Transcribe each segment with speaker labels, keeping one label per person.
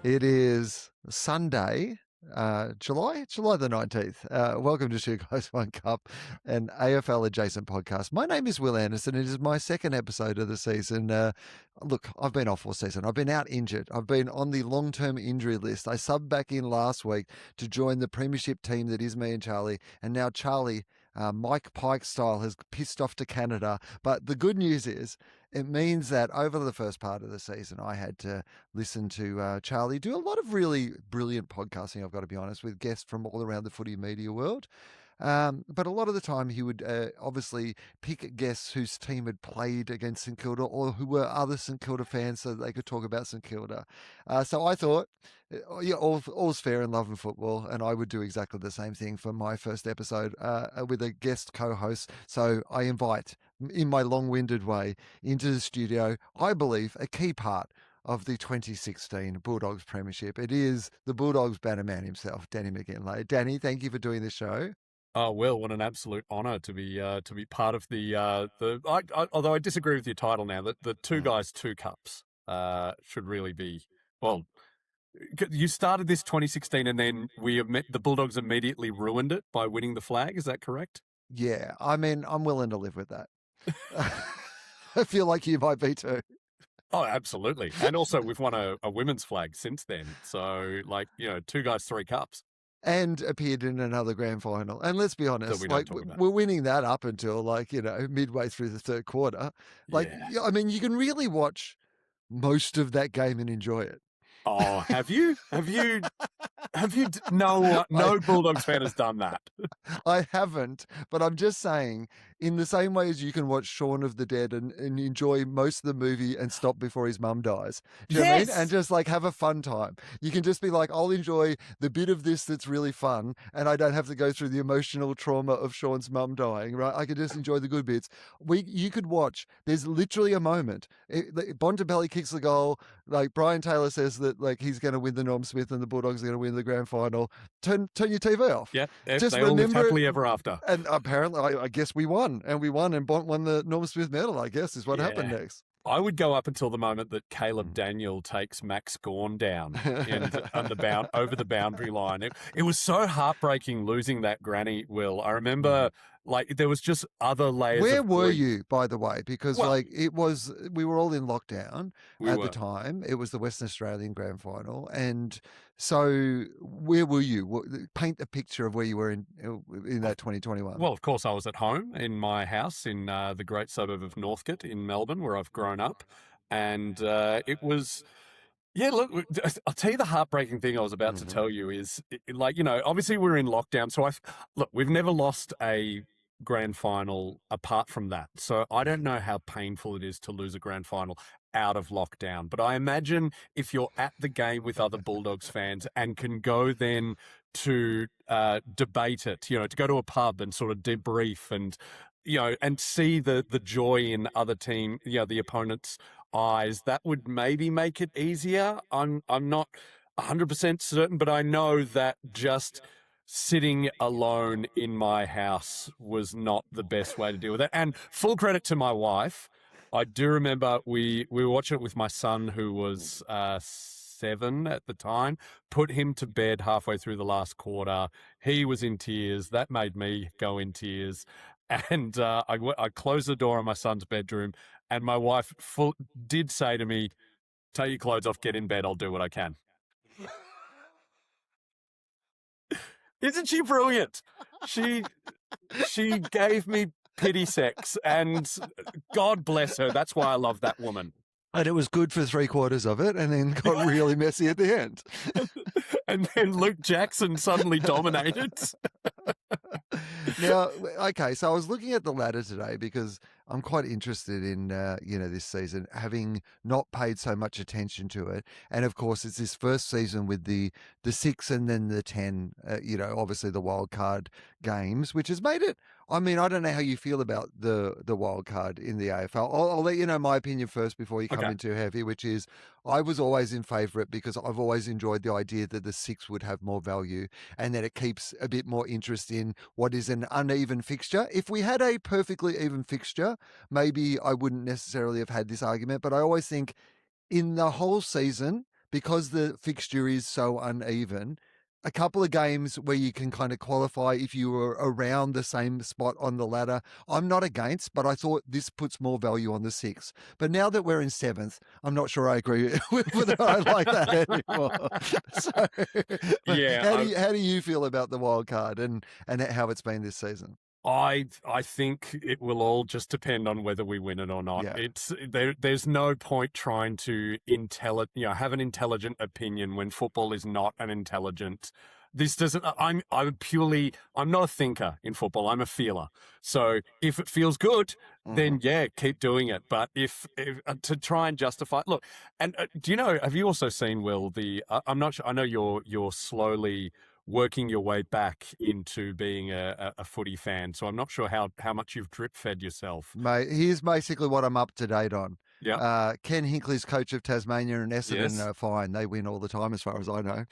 Speaker 1: It is Sunday, July the 19th. Welcome to Two Guys, One Cup, an AFL adjacent podcast. My name is Will Anderson. It is my second episode of the season. Look, I've been off all season. I've been out injured. I've been on the long-term injury list. I subbed back in last week to join the premiership team that is me and Charlie. And now Charlie, Mike Pike style, has pissed off to Canada. But the good news is it means that over the first part of the season, I had to listen to Charlie do a lot of really brilliant podcasting, I've got to be honest, with guests from all around the footy media world. But a lot of the time he would obviously pick guests whose team had played against St Kilda or who were other St Kilda fans so that they could talk about St Kilda. So I thought, yeah, all's fair in love and football, and I would do exactly the same thing for my first episode with a guest co-host. So I invite, in my long-winded way, into the studio, I believe, a key part of the 2016 Bulldogs Premiership. It is the Bulldogs banner man himself, Danny McGinlay. Danny, thank you for doing this show.
Speaker 2: Oh, Will, what an absolute honour to be part of although I disagree with your title now, that the Two Guys, Two Cups should really be, well, you started this 2016 and then the Bulldogs immediately ruined it by winning the flag. Is that correct?
Speaker 1: Yeah, I mean, I'm willing to live with that. I feel like you might be too.
Speaker 2: Oh, absolutely. And also we've won a women's flag since then. So, Two Guys, Three Cups.
Speaker 1: And appeared in another grand final. And let's be honest, we're winning that up until midway through the third quarter. I mean, you can really watch most of that game and enjoy it.
Speaker 2: Oh, have you? No Bulldogs fan has done that.
Speaker 1: I haven't, but I'm just saying, in the same way as you can watch Shaun of the Dead and enjoy most of the movie and stop before his mum dies. Do you know what I mean? And just have a fun time. You can just be like, I'll enjoy the bit of this that's really fun, and I don't have to go through the emotional trauma of Shaun's mum dying, right? I can just enjoy the good bits. You could watch, there's literally a moment. Bontempelli kicks the goal, Brian Taylor says that he's going to win the Norm Smith and the Bulldogs are going to win the grand final. Turn your TV off.
Speaker 2: Yeah, just they all lived happily ever after.
Speaker 1: And apparently, I guess we won, and Bont won the Norm Smith medal, I guess, is what happened next.
Speaker 2: I would go up until the moment that Caleb Daniel takes Max Gawn down over the boundary line. It was so heartbreaking losing that granny, Will. I remember there was just other layers.
Speaker 1: Where were you, by the way? Because we were all in lockdown at the time. It was the Western Australian grand final. And so where were you? Paint a picture of where you were in that 2021.
Speaker 2: Well, of course, I was at home in my house in the great suburb of Northcote in Melbourne, where I've grown up. And it was... Yeah, look, I'll tell you the heartbreaking thing I was about to tell you is, obviously we're in lockdown. So we've never lost a grand final apart from that. So I don't know how painful it is to lose a grand final out of lockdown. But I imagine if you're at the game with other Bulldogs fans and can go then to debate it, to go to a pub and sort of debrief and, and see the joy in other team, the opponent's eyes, that would maybe make it easier. I'm not 100% certain, but I know that just sitting alone in my house was not the best way to deal with it. And full credit to my wife. I do remember we were watching it with my son, who was 7 at the time, put him to bed halfway through the last quarter. He was in tears. That made me go in tears. And I closed the door on my son's bedroom, and my wife did say to me, "Take your clothes off, get in bed, I'll do what I can." Isn't she brilliant? She gave me pity sex, and God bless her. That's why I love that woman.
Speaker 1: And it was good for 3/4 of it, and then got really messy at the end.
Speaker 2: And then Luke Jackson suddenly dominated.
Speaker 1: Now, okay, so I was looking at the ladder today because I'm quite interested in, this season, having not paid so much attention to it. And of course, it's this first season with the 6 and then the 10, obviously the wild card games, which has made it. I mean, I don't know how you feel about the wild card in the AFL. I'll let you know my opinion first before you come in too heavy, which is I was always in favour of it because I've always enjoyed the idea that the 6 would have more value and that it keeps a bit more interest in what is an uneven fixture. If we had a perfectly even fixture, maybe I wouldn't necessarily have had this argument, but I always think in the whole season, because the fixture is so uneven, a couple of games where you can kind of qualify if you were around the same spot on the ladder, I'm not against, but I thought this puts more value on the 6th. But now that we're in 7th, I'm not sure I agree with whether I like that anymore. So,
Speaker 2: Yeah,
Speaker 1: how do you feel about the wild card and how it's been this season?
Speaker 2: I think it will all just depend on whether we win it or not.
Speaker 1: Yeah.
Speaker 2: There's no point trying to have an intelligent opinion when football is not an intelligent. This doesn't. I'm not a thinker in football. I'm a feeler. So if it feels good, then yeah, keep doing it. But if to try and justify, look, and do you know? Have you also seen, Will? I'm not sure. I know you're slowly working your way back into being a footy fan. So I'm not sure how much you've drip fed yourself.
Speaker 1: Mate, here's basically what I'm up to date on.
Speaker 2: Yeah.
Speaker 1: Ken Hinkley's coach of Tasmania and Essendon are fine. They win all the time as far as I know.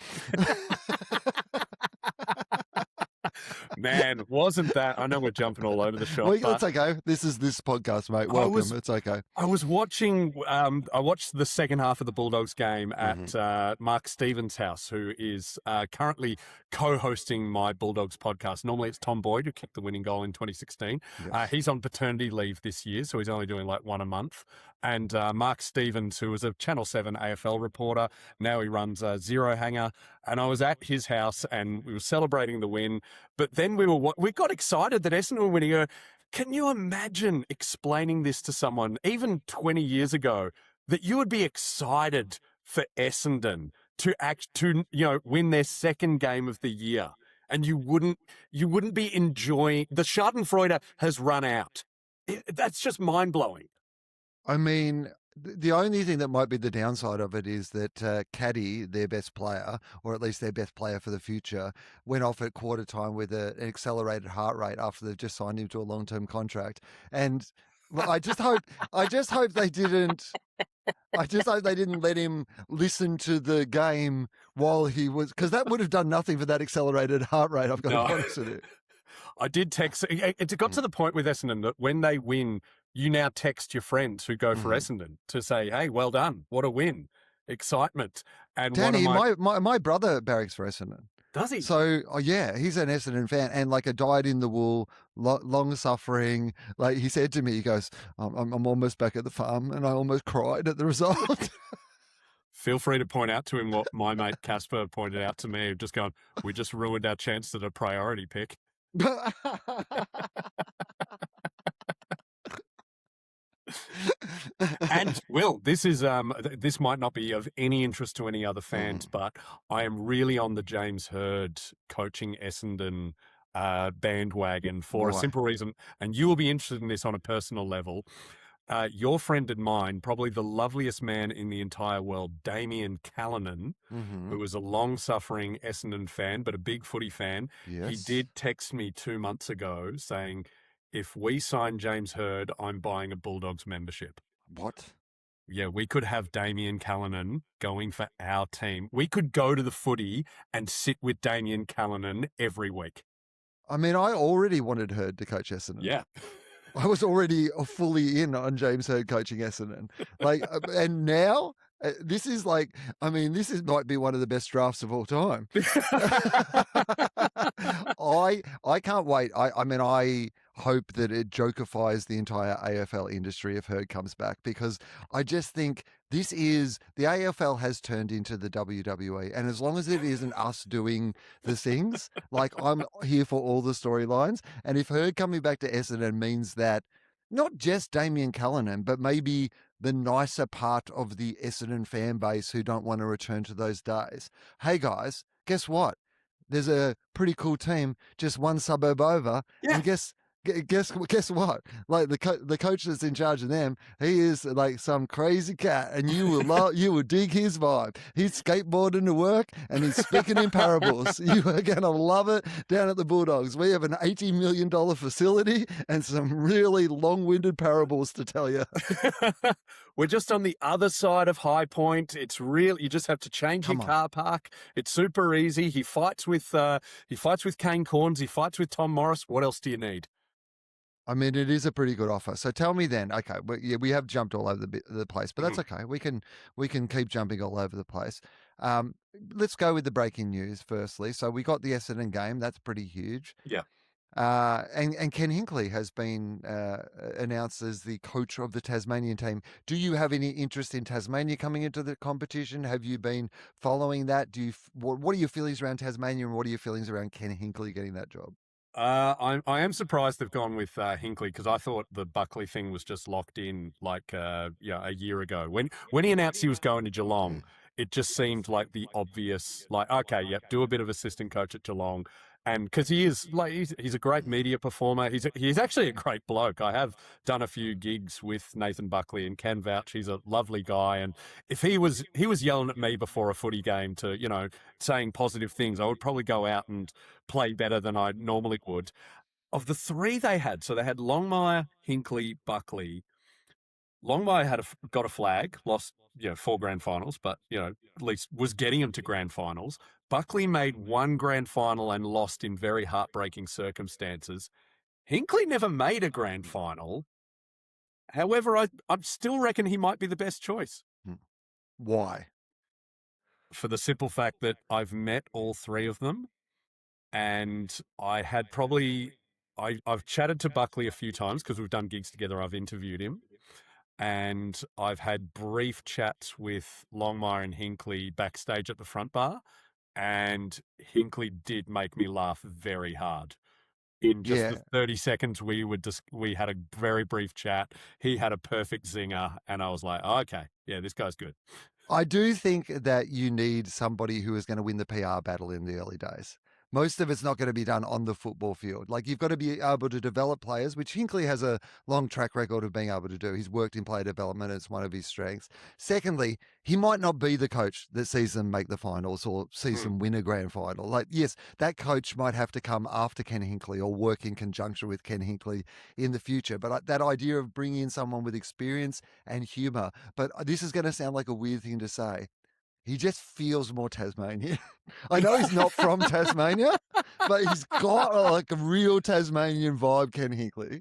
Speaker 2: Man, wasn't that... I know we're jumping all over the shop.
Speaker 1: Well, it's okay. This is this podcast, mate. Welcome. It's okay.
Speaker 2: I was watching... I watched the second half of the Bulldogs game at Mark Stevens' house, who is currently co-hosting my Bulldogs podcast. Normally it's Tom Boyd, who kicked the winning goal in 2016. Yes. He's on paternity leave this year, so he's only doing like one a month. And Mark Stevens, who was a Channel 7 AFL reporter, now he runs Zero Hanger. And I was at his house and we were celebrating the win. But then we got excited that Essendon were winning. Can you imagine explaining this to someone, even 20 years ago, that you would be excited for Essendon to win their second game of the year, and you wouldn't be enjoying the Schadenfreude has run out? That's just mind blowing.
Speaker 1: I mean, the only thing that might be the downside of it is that Caddy, their best player, or at least their best player for the future, went off at quarter time with an accelerated heart rate after they've just signed him to a long-term contract. And I just hope they didn't. I just hope they didn't let him listen to the game while he was, because that would have done nothing for that accelerated heart rate. I've got to be honest with you.
Speaker 2: I did text. It got to the point with Essendon that when they win, you now text your friends who go for Essendon to say, "Hey, well done! What a win! Excitement!" And
Speaker 1: Danny, my brother barracks for Essendon.
Speaker 2: Does he?
Speaker 1: So, yeah, he's an Essendon fan and like a dyed-in-the-wool, long-suffering. Like he said to me, he goes, "I'm almost back at the farm," and I almost cried at the result.
Speaker 2: Feel free to point out to him what my mate Casper pointed out to me. Just going, we just ruined our chance at a priority pick. And Will, this might not be of any interest to any other fans, but I am really on the James Hird coaching Essendon bandwagon for a simple reason, and you will be interested in this on a personal level. Your friend and mine, probably the loveliest man in the entire world, Damien Callanan, who was a long-suffering Essendon fan, but a big footy fan. Yes. He did text me 2 months ago saying, if we sign James Hird, I'm buying a Bulldogs membership.
Speaker 1: What?
Speaker 2: Yeah, we could have Damien Callanan going for our team. We could go to the footy and sit with Damien Callanan every week.
Speaker 1: I mean, I already wanted Hird to coach Essendon.
Speaker 2: Yeah.
Speaker 1: I was already fully in on James Hird coaching Essendon. Like, and now this is like, I mean, might be one of the best drafts of all time. I can't wait. I mean, I hope that it jokifies the entire AFL industry if Hird comes back, because I just think the AFL has turned into the WWE, and as long as it isn't us doing the things, like I'm here for all the storylines. And if Hird coming back to Essendon means that not just Damien Callanan, but maybe the nicer part of the Essendon fan base who don't want to return to those days. Hey guys, guess what? There's a pretty cool team just one suburb over, and guess what? Like the coach that's in charge of them, he is like some crazy cat, and you will dig his vibe. He's skateboarding to work and he's speaking in parables. You are gonna love it down at the Bulldogs. We have an $80 million facility and some really long-winded parables to tell you.
Speaker 2: We're just on the other side of High Point. It's real. You just have to change your car park. It's super easy. He fights with Kane Corns. He fights with Tom Morris. What else do you need?
Speaker 1: I mean, it is a pretty good offer. So tell me then, okay, we have jumped all over the place, but that's
Speaker 2: Mhm.
Speaker 1: okay. We can keep jumping all over the place. Um, let's go with the breaking news firstly. So we got the Essendon game. That's pretty huge.
Speaker 2: Yeah.
Speaker 1: And Ken Hinkley has been announced as the coach of the Tasmanian team. Do you have any interest in Tasmania coming into the competition? Have you been following that? What are your feelings around Tasmania, and what are your feelings around Ken Hinkley getting that job?
Speaker 2: I am surprised they've gone with Hinkley because I thought the Buckley thing was just locked in like a year ago. When he announced he was going to Geelong, it just seemed like the obvious like okay, yep, do a bit of assistant coach at Geelong, and because he is like he's a great media performer. He's actually a great bloke. I have done a few gigs with Nathan Buckley and can vouch he's a lovely guy. And if he was yelling at me before a footy game to saying positive things, I would probably go out and play better than I normally would. Of the three they had, so they had Longmire, Hinkley, Buckley. Longmire got a flag, lost 4 grand finals, but at least was getting them to grand finals. Buckley made one grand final and lost in very heartbreaking circumstances. Hinkley never made a grand final. However, I still reckon he might be the best choice
Speaker 1: Hmm. Why?
Speaker 2: for the simple fact that I've met all three of them. And I had probably I've chatted to Buckley a few times because we've done gigs together. I've interviewed him, and I've had brief chats with Longmire and Hinkley backstage at the front bar. And Hinkley did make me laugh very hard. In just the
Speaker 1: Yeah,
Speaker 2: 30 seconds we had a very brief chat. He had a perfect zinger, and I was like, oh, okay, yeah, this guy's good.
Speaker 1: I do think that you need somebody who is going to win the PR battle in the early days. Most of it's not going to be done on the football field. Like you've got to be able to develop players, which Hinkley has a long track record of being able to do. He's worked in player development, it's one of his strengths. Secondly, he might not be the coach that sees them make the finals or sees
Speaker 2: Mm.
Speaker 1: them win a grand final. Like, yes, that coach might have to come after Ken Hinkley or work in conjunction with Ken Hinkley in the future. But that idea of bringing in someone with experience and humor, but this is going to sound like a weird thing to say. He just feels more Tasmanian. I know he's not from Tasmania, but he's got like a real Tasmanian vibe, Ken Hinkley.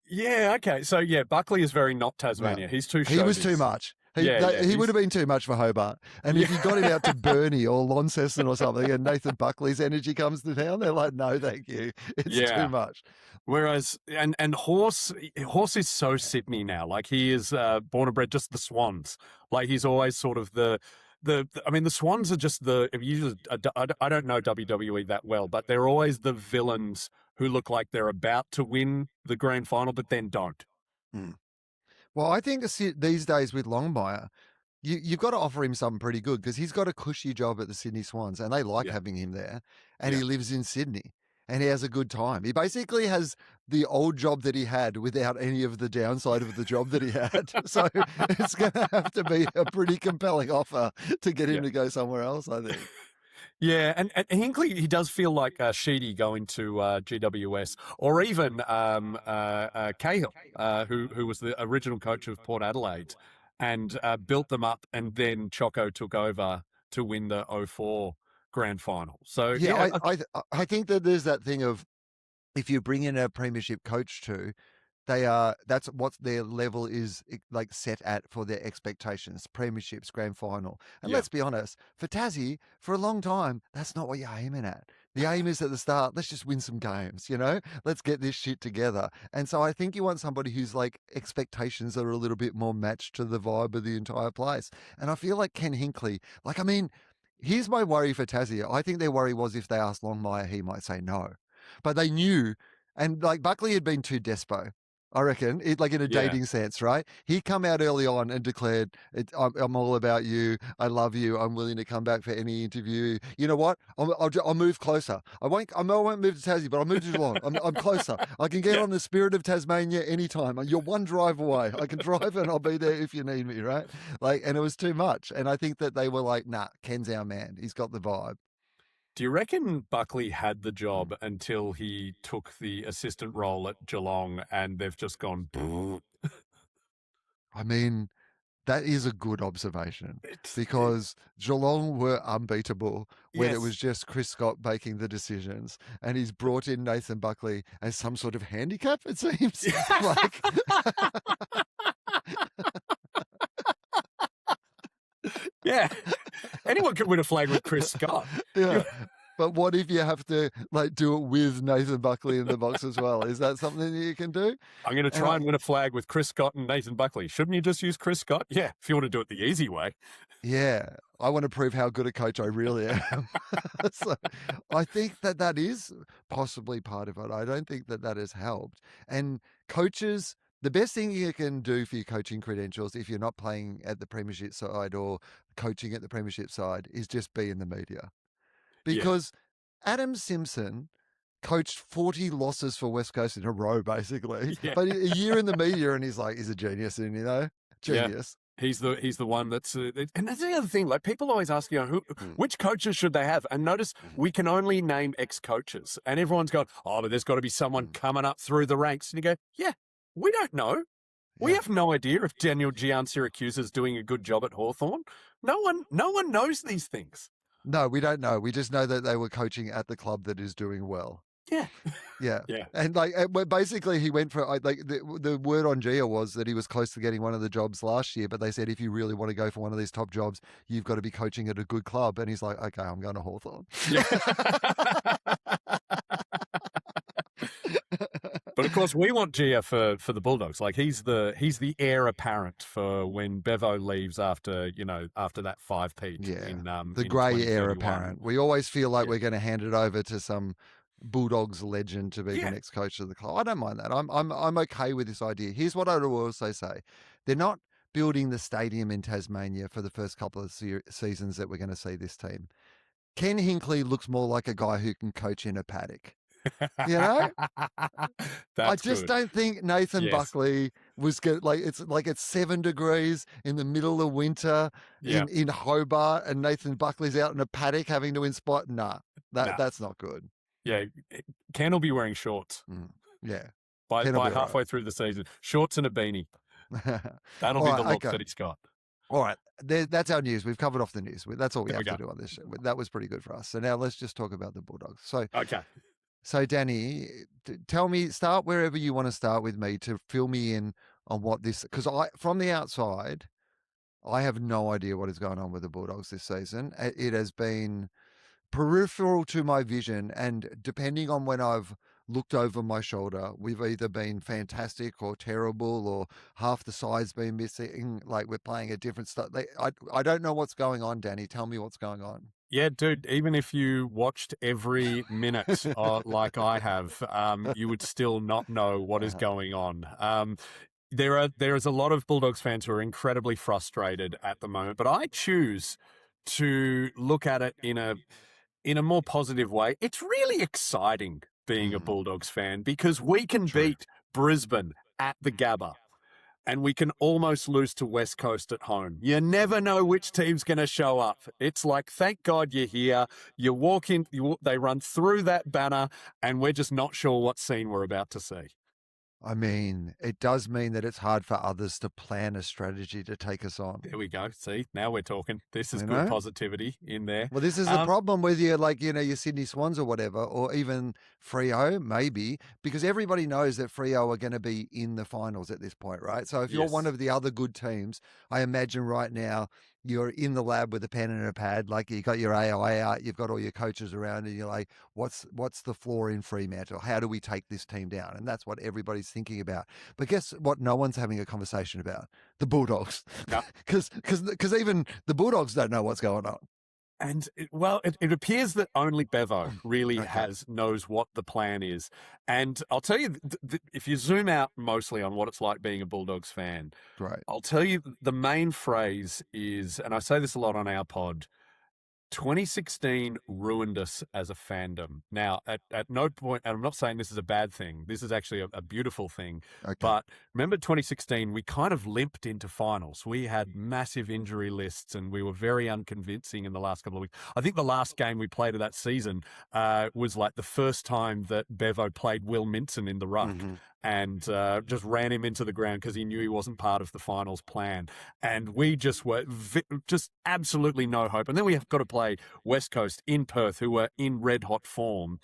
Speaker 2: Yeah, okay. So yeah, Buckley is very not
Speaker 1: Yeah.
Speaker 2: Tasmania. He's too
Speaker 1: He was too
Speaker 2: showbiz.
Speaker 1: much.
Speaker 2: Yeah, yeah.
Speaker 1: He would have been too much for Hobart. And if you got him out to Burnie or Launceston or something and Nathan Buckley's energy comes to town, they're like, no, thank you. It's too
Speaker 2: Yeah.
Speaker 1: much.
Speaker 2: Whereas and Horse is so Sydney now. Like he is born and bred just the Swans. Like he's always sort of I mean the Swans are just I don't know WWE that well, but they're always the villains who look like they're about to win the grand final but then don't.
Speaker 1: Hmm. Well, I think these days with Longmire, you've got to offer him something pretty good because he's got a cushy job at the Sydney Swans and they like
Speaker 2: Yeah.
Speaker 1: having him there. And
Speaker 2: Yeah.
Speaker 1: he lives in Sydney and he has a good time. He basically has the old job that he had without any of the downside of the job that he had. So it's going to have to be a pretty compelling offer to get him
Speaker 2: Yeah.
Speaker 1: to go somewhere else, I think.
Speaker 2: Yeah, and Hinkley, he does feel like Sheedy going to GWS, or even Cahill, who was the original coach of Port Adelaide, and built them up, and then Choco took over to win the '04 grand final. So
Speaker 1: Yeah,
Speaker 2: yeah,
Speaker 1: I think that there's that thing of if you bring in a premiership coach too, that's what their level is like set at for their expectations, premierships, grand final. And
Speaker 2: yeah,
Speaker 1: let's be honest, for Tassie, for a long time, that's not what you're aiming at. The aim is at the start, let's just win some games, let's get this shit together. And so I think you want somebody whose like expectations are a little bit more matched to the vibe of the entire place. And I feel like Ken Hinkley, like, I mean, here's my worry for Tassie. I think their worry was if they asked Longmire, he might say no. But they knew, and like Buckley had been too despo. I reckon, like in a
Speaker 2: yeah,
Speaker 1: dating sense, right? He come out early on and declared, I'm all about you. I love you. I'm willing to come back for any interview. You know what? I'll move closer. I won't move to Tassie, but I'll move to Geelong. I'm closer. I can get
Speaker 2: yeah.
Speaker 1: on the Spirit of Tasmania anytime. You're one drive away. I can drive and I'll be there if you need me, right? Like, and it was too much. And I think that they were like, nah, Ken's our man. He's got the vibe.
Speaker 2: Do you reckon Buckley had the job until he took the assistant role at Geelong, and they've just gone?
Speaker 1: I mean, That is a good observation
Speaker 2: It's,
Speaker 1: because Geelong were unbeatable when it was
Speaker 2: yes.
Speaker 1: just Chris Scott making the decisions, and he's brought in Nathan Buckley as some sort of handicap, it seems. Like,
Speaker 2: Yeah. Anyone can win a flag with Chris Scott.
Speaker 1: yeah. But what if you have to like do it with Nathan Buckley in the box as well? Is that something that you can do?
Speaker 2: I'm going to try and win a flag with Chris Scott and Nathan Buckley. Shouldn't you just use Chris Scott? Yeah, if you want to do it the easy way.
Speaker 1: Yeah, I want to prove how good a coach I really am. So I think that that is possibly part of it. I don't think that that has helped. And coaches, the best thing you can do for your coaching credentials, if you're not playing at the premiership side or coaching at the premiership side, is just be in the media.
Speaker 2: Yeah.
Speaker 1: Because Adam Simpson coached 40 losses for West Coast in a row, basically.
Speaker 2: Yeah.
Speaker 1: But a year in the media, and he's like, he's a genius, and genius.
Speaker 2: He's the one that's and that's the other thing. Like people always ask, which coaches should they have? And notice we can only name ex-coaches, and everyone's going, oh, but there's got to be someone coming up through the ranks. And you go, yeah, we don't know. We have no idea if Daniel Giansyracuse is doing a good job at Hawthorn. No one knows these things.
Speaker 1: No, we don't know. We just know that they were coaching at the club that is doing well.
Speaker 2: Yeah.
Speaker 1: Yeah.
Speaker 2: Yeah.
Speaker 1: And like, basically he went for, like, the word on Gia was that he was close to getting one of the jobs last year, but they said, if you really want to go for one of these top jobs, you've got to be coaching at a good club. And he's like, okay, I'm going to Hawthorn.
Speaker 2: Yeah. But of course, we want Gia for the Bulldogs. Like he's the heir apparent for when Bevo leaves after that 5-peat.
Speaker 1: Yeah,
Speaker 2: in
Speaker 1: the grey heir
Speaker 2: 2031.
Speaker 1: apparent. We always feel like we're going to hand it over to some Bulldogs legend to be the next coach of the club. I don't mind that. I'm okay with this idea. Here's what I would also say: they're not building the stadium in Tasmania for the first couple of seasons that we're going to see this team. Ken Hinkley looks more like a guy who can coach in a paddock. You know, I just don't think Nathan Buckley was good. Like it's 7 degrees in the middle of winter in Hobart, and Nathan Buckley's out in a paddock having to inspire. That's not good.
Speaker 2: Yeah, Ken will be wearing shorts.
Speaker 1: Yeah,
Speaker 2: by halfway through the season, shorts and a beanie. That'll be the look that he's got.
Speaker 1: All right, that's our news. We've covered off the news. That's all we have to do on this show. That was pretty good for us. So now let's just talk about the Bulldogs. So Danny, start wherever you want to start with me to fill me in on what this, because from the outside, I have no idea what is going on with the Bulldogs this season. It has been peripheral to my vision, and depending on when I've looked over my shoulder, we've either been fantastic or terrible, or half the side's been missing. Like we're playing a different stuff. I don't know what's going on, Danny. Tell me what's going on.
Speaker 2: Yeah, dude, even if you watched every minute like I have, you would still not know what is going on. There is a lot of Bulldogs fans who are incredibly frustrated at the moment, but I choose to look at it in a more positive way. It's really exciting being a Bulldogs fan because we can beat Brisbane at the Gabba. And we can almost lose to West Coast at home. You never know which team's going to show up. It's like, thank God you're here. You walk in, they run through that banner, and we're just not sure what scene we're about to see.
Speaker 1: I mean, it does mean that it's hard for others to plan a strategy to take us on.
Speaker 2: There we go. See, now we're talking. This is good positivity in there.
Speaker 1: Well, this is the problem with your Sydney Swans or whatever, or even Freo, maybe, because everybody knows that Freo are going to be in the finals at this point, right? So if you're one of the other good teams, I imagine right now you're in the lab with a pen and a pad, like you got your AI out, you've got all your coaches around, and you're like, what's the flaw in Fremantle? How do we take this team down? And that's what everybody's thinking about. But guess what? No one's having a conversation about the Bulldogs, because even the Bulldogs don't know what's going on.
Speaker 2: And it appears that only Bevo really knows what the plan is. And I'll tell you, if you zoom out mostly on what it's like being a Bulldogs fan,
Speaker 1: right?
Speaker 2: I'll tell you the main phrase is, and I say this a lot on our pod, 2016 ruined us as a fandom. Now, at no point, and I'm not saying this is a bad thing, this is actually a beautiful thing, but remember 2016, we kind of limped into finals. We had massive injury lists and we were very unconvincing in the last couple of weeks. I think the last game we played of that season was like the first time that Bevo played Will Minson in the ruck. and just ran him into the ground because he knew he wasn't part of the finals plan. And we just were just absolutely no hope. And then we have got to play West Coast in Perth, who were in red hot form.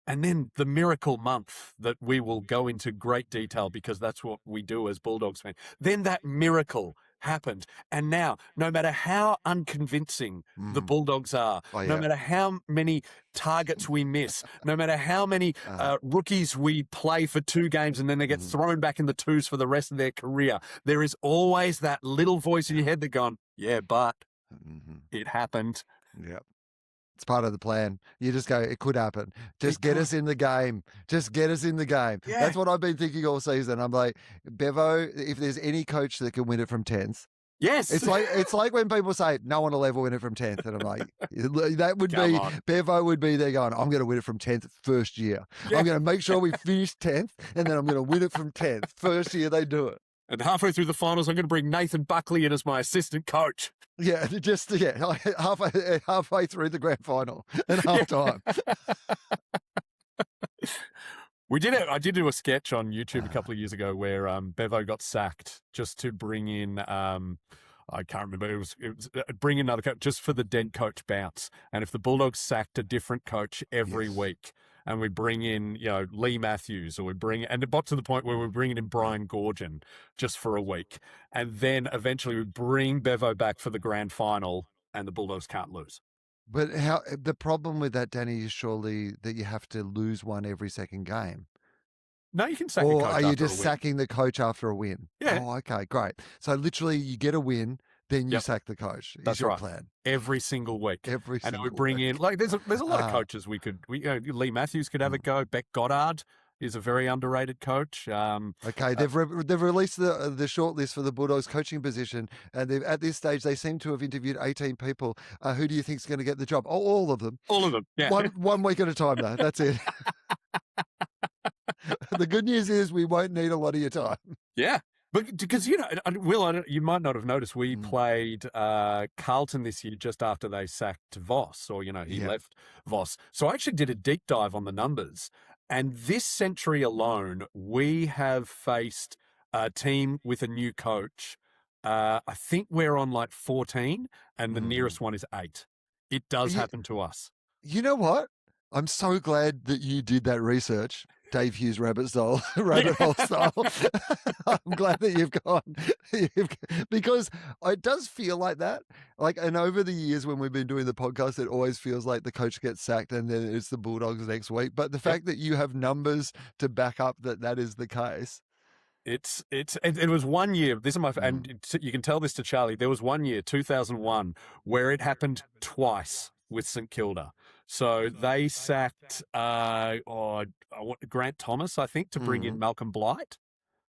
Speaker 2: And then the miracle month that we will go into great detail because that's what we do as Bulldogs fans. Then that miracle happened. And now, no matter how unconvincing the Bulldogs are, no matter how many targets we miss, no matter how many rookies we play for 2 games and then they get thrown back in the twos for the rest of their career, there is always that little voice in your head that going, yeah, but it happened.
Speaker 1: Yep. It's part of the plan. You just go, it could happen. Just get us in the game. Just get us in the game.
Speaker 2: Yeah.
Speaker 1: That's what I've been thinking all season. I'm like, Bevo, if there's any coach that can win it from 10th.
Speaker 2: Yes.
Speaker 1: It's like when people say, no one will ever win it from 10th. And I'm like, that would be, Bevo would be there going, I'm going to win it from 10th first year. Yeah. I'm going to make sure we finish 10th and then I'm going to win it from 10th. First year they do it.
Speaker 2: And halfway through the finals, I'm going to bring Nathan Buckley in as my assistant coach.
Speaker 1: Yeah, halfway through the grand final at half time.
Speaker 2: I did do a sketch on YouTube a couple of years ago where Bevo got sacked just to bring in I can't remember. It was bring another coach just for the dead coach bounce. And if the Bulldogs sacked a different coach every week, and we bring in, Lee Matthews, and it got to the point where we're bringing in Brian Gorgon just for a week. And then eventually we bring Bevo back for the grand final and the Bulldogs can't lose.
Speaker 1: But the problem with that, Danny, is surely that you have to lose one every second game.
Speaker 2: No, you can sack a coach after a win.
Speaker 1: Or are you just sacking the coach after a win?
Speaker 2: Yeah.
Speaker 1: Oh, okay, great. So literally you get a win, then you sack the coach.
Speaker 2: That's
Speaker 1: your
Speaker 2: right.
Speaker 1: Plan.
Speaker 2: Every single week.
Speaker 1: And
Speaker 2: we bring in, there's a lot of coaches Lee Matthews could have a go. Beck Goddard is a very underrated coach.
Speaker 1: Okay, they've released the shortlist for the Bulldogs coaching position, and at this stage they seem to have interviewed 18 people. Who do you think is going to get the job? Oh, all of them.
Speaker 2: All of them. Yeah.
Speaker 1: One week at a time, though. That's it. The good news is we won't need a lot of your time.
Speaker 2: Yeah. But because, Will, you might not have noticed, we played Carlton this year just after they sacked Voss, or, he left Voss. So I actually did a deep dive on the numbers. And this century alone, we have faced a team with a new coach. I think we're on 14, and the nearest one is 8. It does happen to us.
Speaker 1: You know what? I'm so glad that you did that research. Dave Hughes rabbit hole style. I'm glad that you've gone because it does feel like that. And over the years when we've been doing the podcast, it always feels like the coach gets sacked and then it's the Bulldogs next week. But the fact that you have numbers to back up that is the case.
Speaker 2: It was 1 year. This is and you can tell this to Charlie. There was 1 year, 2001, where it happened twice with St Kilda. So they sacked Grant Thomas, I think, to bring in Malcolm Blight.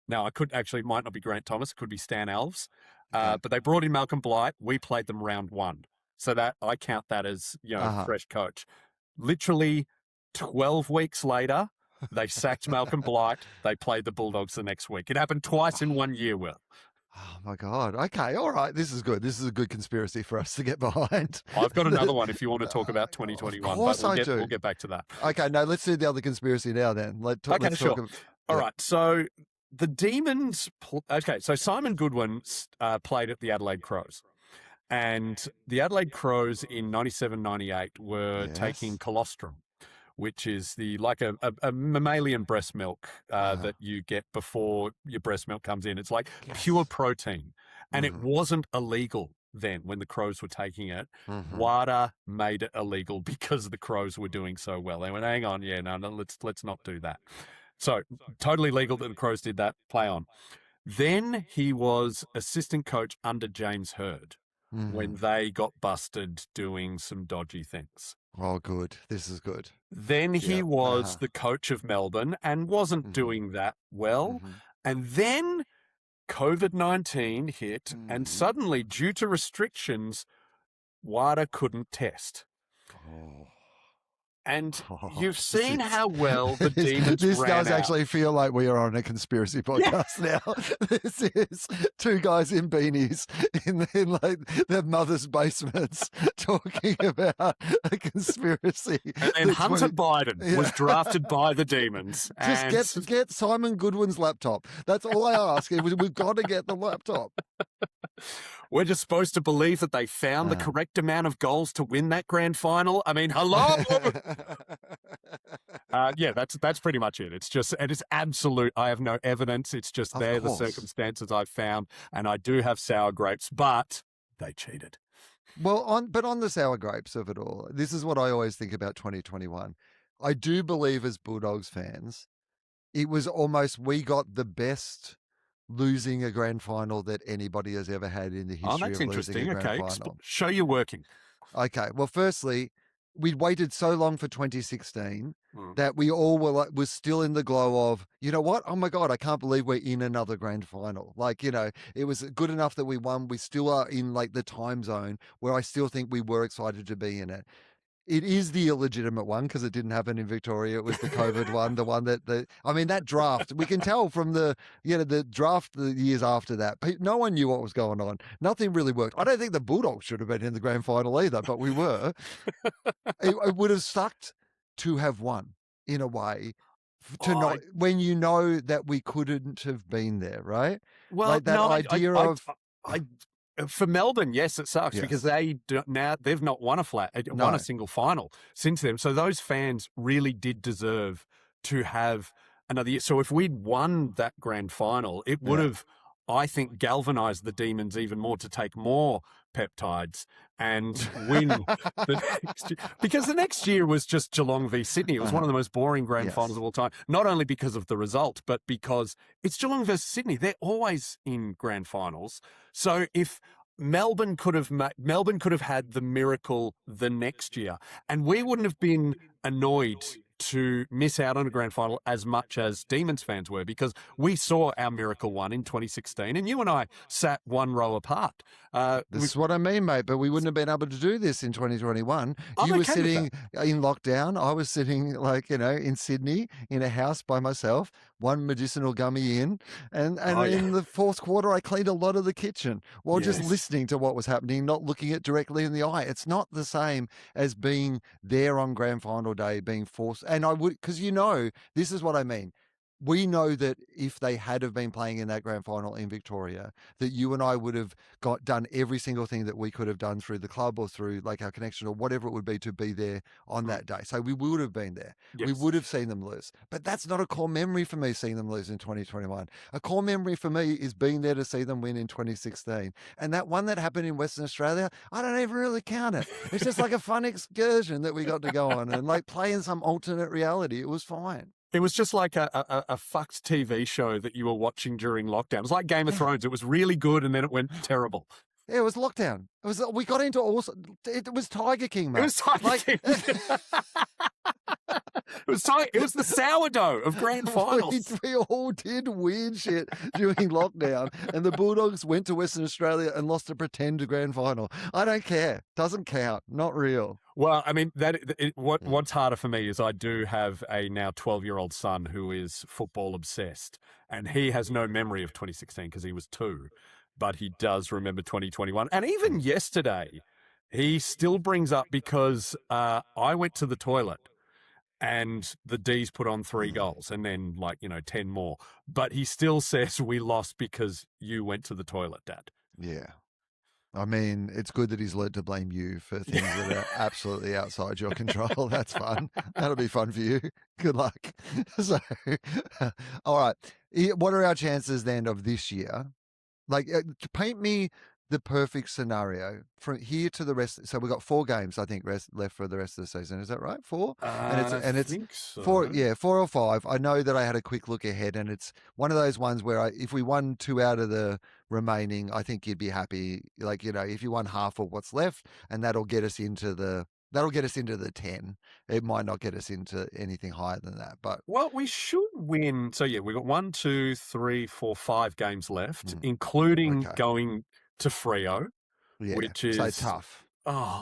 Speaker 2: Now, it might not be Grant Thomas. It could be Stan Alves. But they brought in Malcolm Blight. We played them round 1. So that I count that as, fresh coach. Literally 12 weeks later, they sacked Malcolm Blight. They played the Bulldogs the next week. It happened twice in 1 year, Will.
Speaker 1: Oh, my God. Okay. All right. This is good. This is a good conspiracy for us to get behind.
Speaker 2: I've got another one if you want to talk about 2021.
Speaker 1: Of course I do.
Speaker 2: We'll get back to that.
Speaker 1: Okay. No, let's do the other conspiracy now then. Let's
Speaker 2: sure.
Speaker 1: talk about,
Speaker 2: All right. So the Demons... so Simon Goodwin played at the Adelaide Crows. And the Adelaide Crows in 97-98 were taking colostrum, which is a mammalian breast milk that you get before your breast milk comes in. It's like pure protein. And it wasn't illegal then when the Crows were taking it. WADA made it illegal because the Crows were doing so well. They went, hang on, let's not do that. So totally legal that the Crows did that. Play on. Then he was assistant coach under James Hird when they got busted doing some dodgy things.
Speaker 1: Oh, good. This is good.
Speaker 2: Then he was the coach of Melbourne and wasn't doing that well. And then COVID-19 hit and suddenly, due to restrictions, WADA couldn't test. And
Speaker 1: Oh,
Speaker 2: you've seen how well the
Speaker 1: this,
Speaker 2: Demons
Speaker 1: this
Speaker 2: ran
Speaker 1: does
Speaker 2: out.
Speaker 1: actually feel like we are on a conspiracy podcast now. This is two guys in beanies in like their mother's basements talking about a conspiracy.
Speaker 2: And then Hunter Biden was drafted by the Demons.
Speaker 1: Just get Simon Goodwin's laptop. That's all I ask. We've got to get the laptop.
Speaker 2: We're just supposed to believe that they found the correct amount of goals to win that grand final. I mean, hello. Yeah, that's pretty much it. It's absolute. I have no evidence. It's just the circumstances I've found, and I do have sour grapes, but they cheated.
Speaker 1: Well, on the sour grapes of it all, this is what I always think about 2021. I do believe as Bulldogs fans, it was almost we got the best losing a grand final that anybody has ever had in the history of losing a grand final.
Speaker 2: Show you working.
Speaker 1: Okay. Well, firstly, we'd waited so long for 2016 that we all was still in the glow of, you know what? Oh my God, I can't believe we're in another grand final. Like, you know, it was good enough that we won. We still are in like the time zone where I still think we were excited to be in it. It is the illegitimate one because it didn't happen in Victoria. It was the COVID one, the one that draft, we can tell from the draft the years after that. No one knew what was going on. Nothing really worked. I don't think the Bulldogs should have been in the grand final either, but we were. It would have sucked to have won in a way not when you know that we couldn't have been there, right?
Speaker 2: Well,
Speaker 1: like that idea of.
Speaker 2: For Melbourne, yes, it sucks because they've not won won a single final since then. So those fans really did deserve to have another year. So if we'd won that grand final, it would have, I think, galvanized the Demons even more to take more peptides and win the next year. Because the next year was just Geelong v Sydney. It was one of the most boring grand finals of all time, not only because of the result, but because it's Geelong versus Sydney. They're always in grand finals. So if Melbourne could have had the miracle the next year, and we wouldn't have been annoyed to miss out on a grand final as much as Demons fans were, because we saw our miracle one in 2016, and you and I sat one row apart.
Speaker 1: This is what I mean, mate, but we wouldn't have been able to do this in 2021. You were sitting in lockdown. I was sitting, in Sydney in a house by myself, one medicinal gummy in, and in the fourth quarter, I cleaned a lot of the kitchen while just listening to what was happening, not looking it directly in the eye. It's not the same as being there on grand final day, being forced. And I would, because this is what I mean. We know that if they had have been playing in that grand final in Victoria, that you and I would have done every single thing that we could have done through the club or through like our connection or whatever it would be to be there on that day. So we would have been there. Yes. We would have seen them lose. But that's not a core memory for me, seeing them lose in 2021. A core memory for me is being there to see them win in 2016. And that one that happened in Western Australia, I don't even really count it. It's just like a fun excursion that we got to go on and like play in some alternate reality. It was fine.
Speaker 2: It was just like a fucked TV show that you were watching during lockdown. It was like Game of Thrones. It was really good, and then it went terrible.
Speaker 1: Yeah, it was lockdown. We got into it was Tiger King, mate.
Speaker 2: It was Tiger King. It was the sourdough of grand finals.
Speaker 1: We all did weird shit during lockdown, and the Bulldogs went to Western Australia and lost a pretend grand final. I don't care. Doesn't count. Not real.
Speaker 2: Well, I mean, what's harder for me is I do have a now 12-year-old son who is football obsessed, and he has no memory of 2016 because he was 2, but he does remember 2021. And even yesterday, he still brings up because I went to the toilet and the D's put on 3 goals and then 10 more. But he still says we lost because you went to the toilet, Dad.
Speaker 1: Yeah. I mean, it's good that he's learned to blame you for things that are absolutely outside your control. That's fun. That'll be fun for you. Good luck. So, all right. What are our chances then of this year? Paint me the perfect scenario from here to the rest. So we've got 4 games, I think, left for the rest of the season. Is that right? 4?
Speaker 2: I think so.
Speaker 1: 4, 4 or 5. I know that I had a quick look ahead, and it's one of those ones where if we won 2 out of the remaining, I think you'd be happy. If you won half of what's left, and that'll get us into the 10. It might not get us into anything higher than that, but
Speaker 2: we should win. So we've got 1, 2, 3, 4, 5 games left, including going to Freo, which is
Speaker 1: so tough.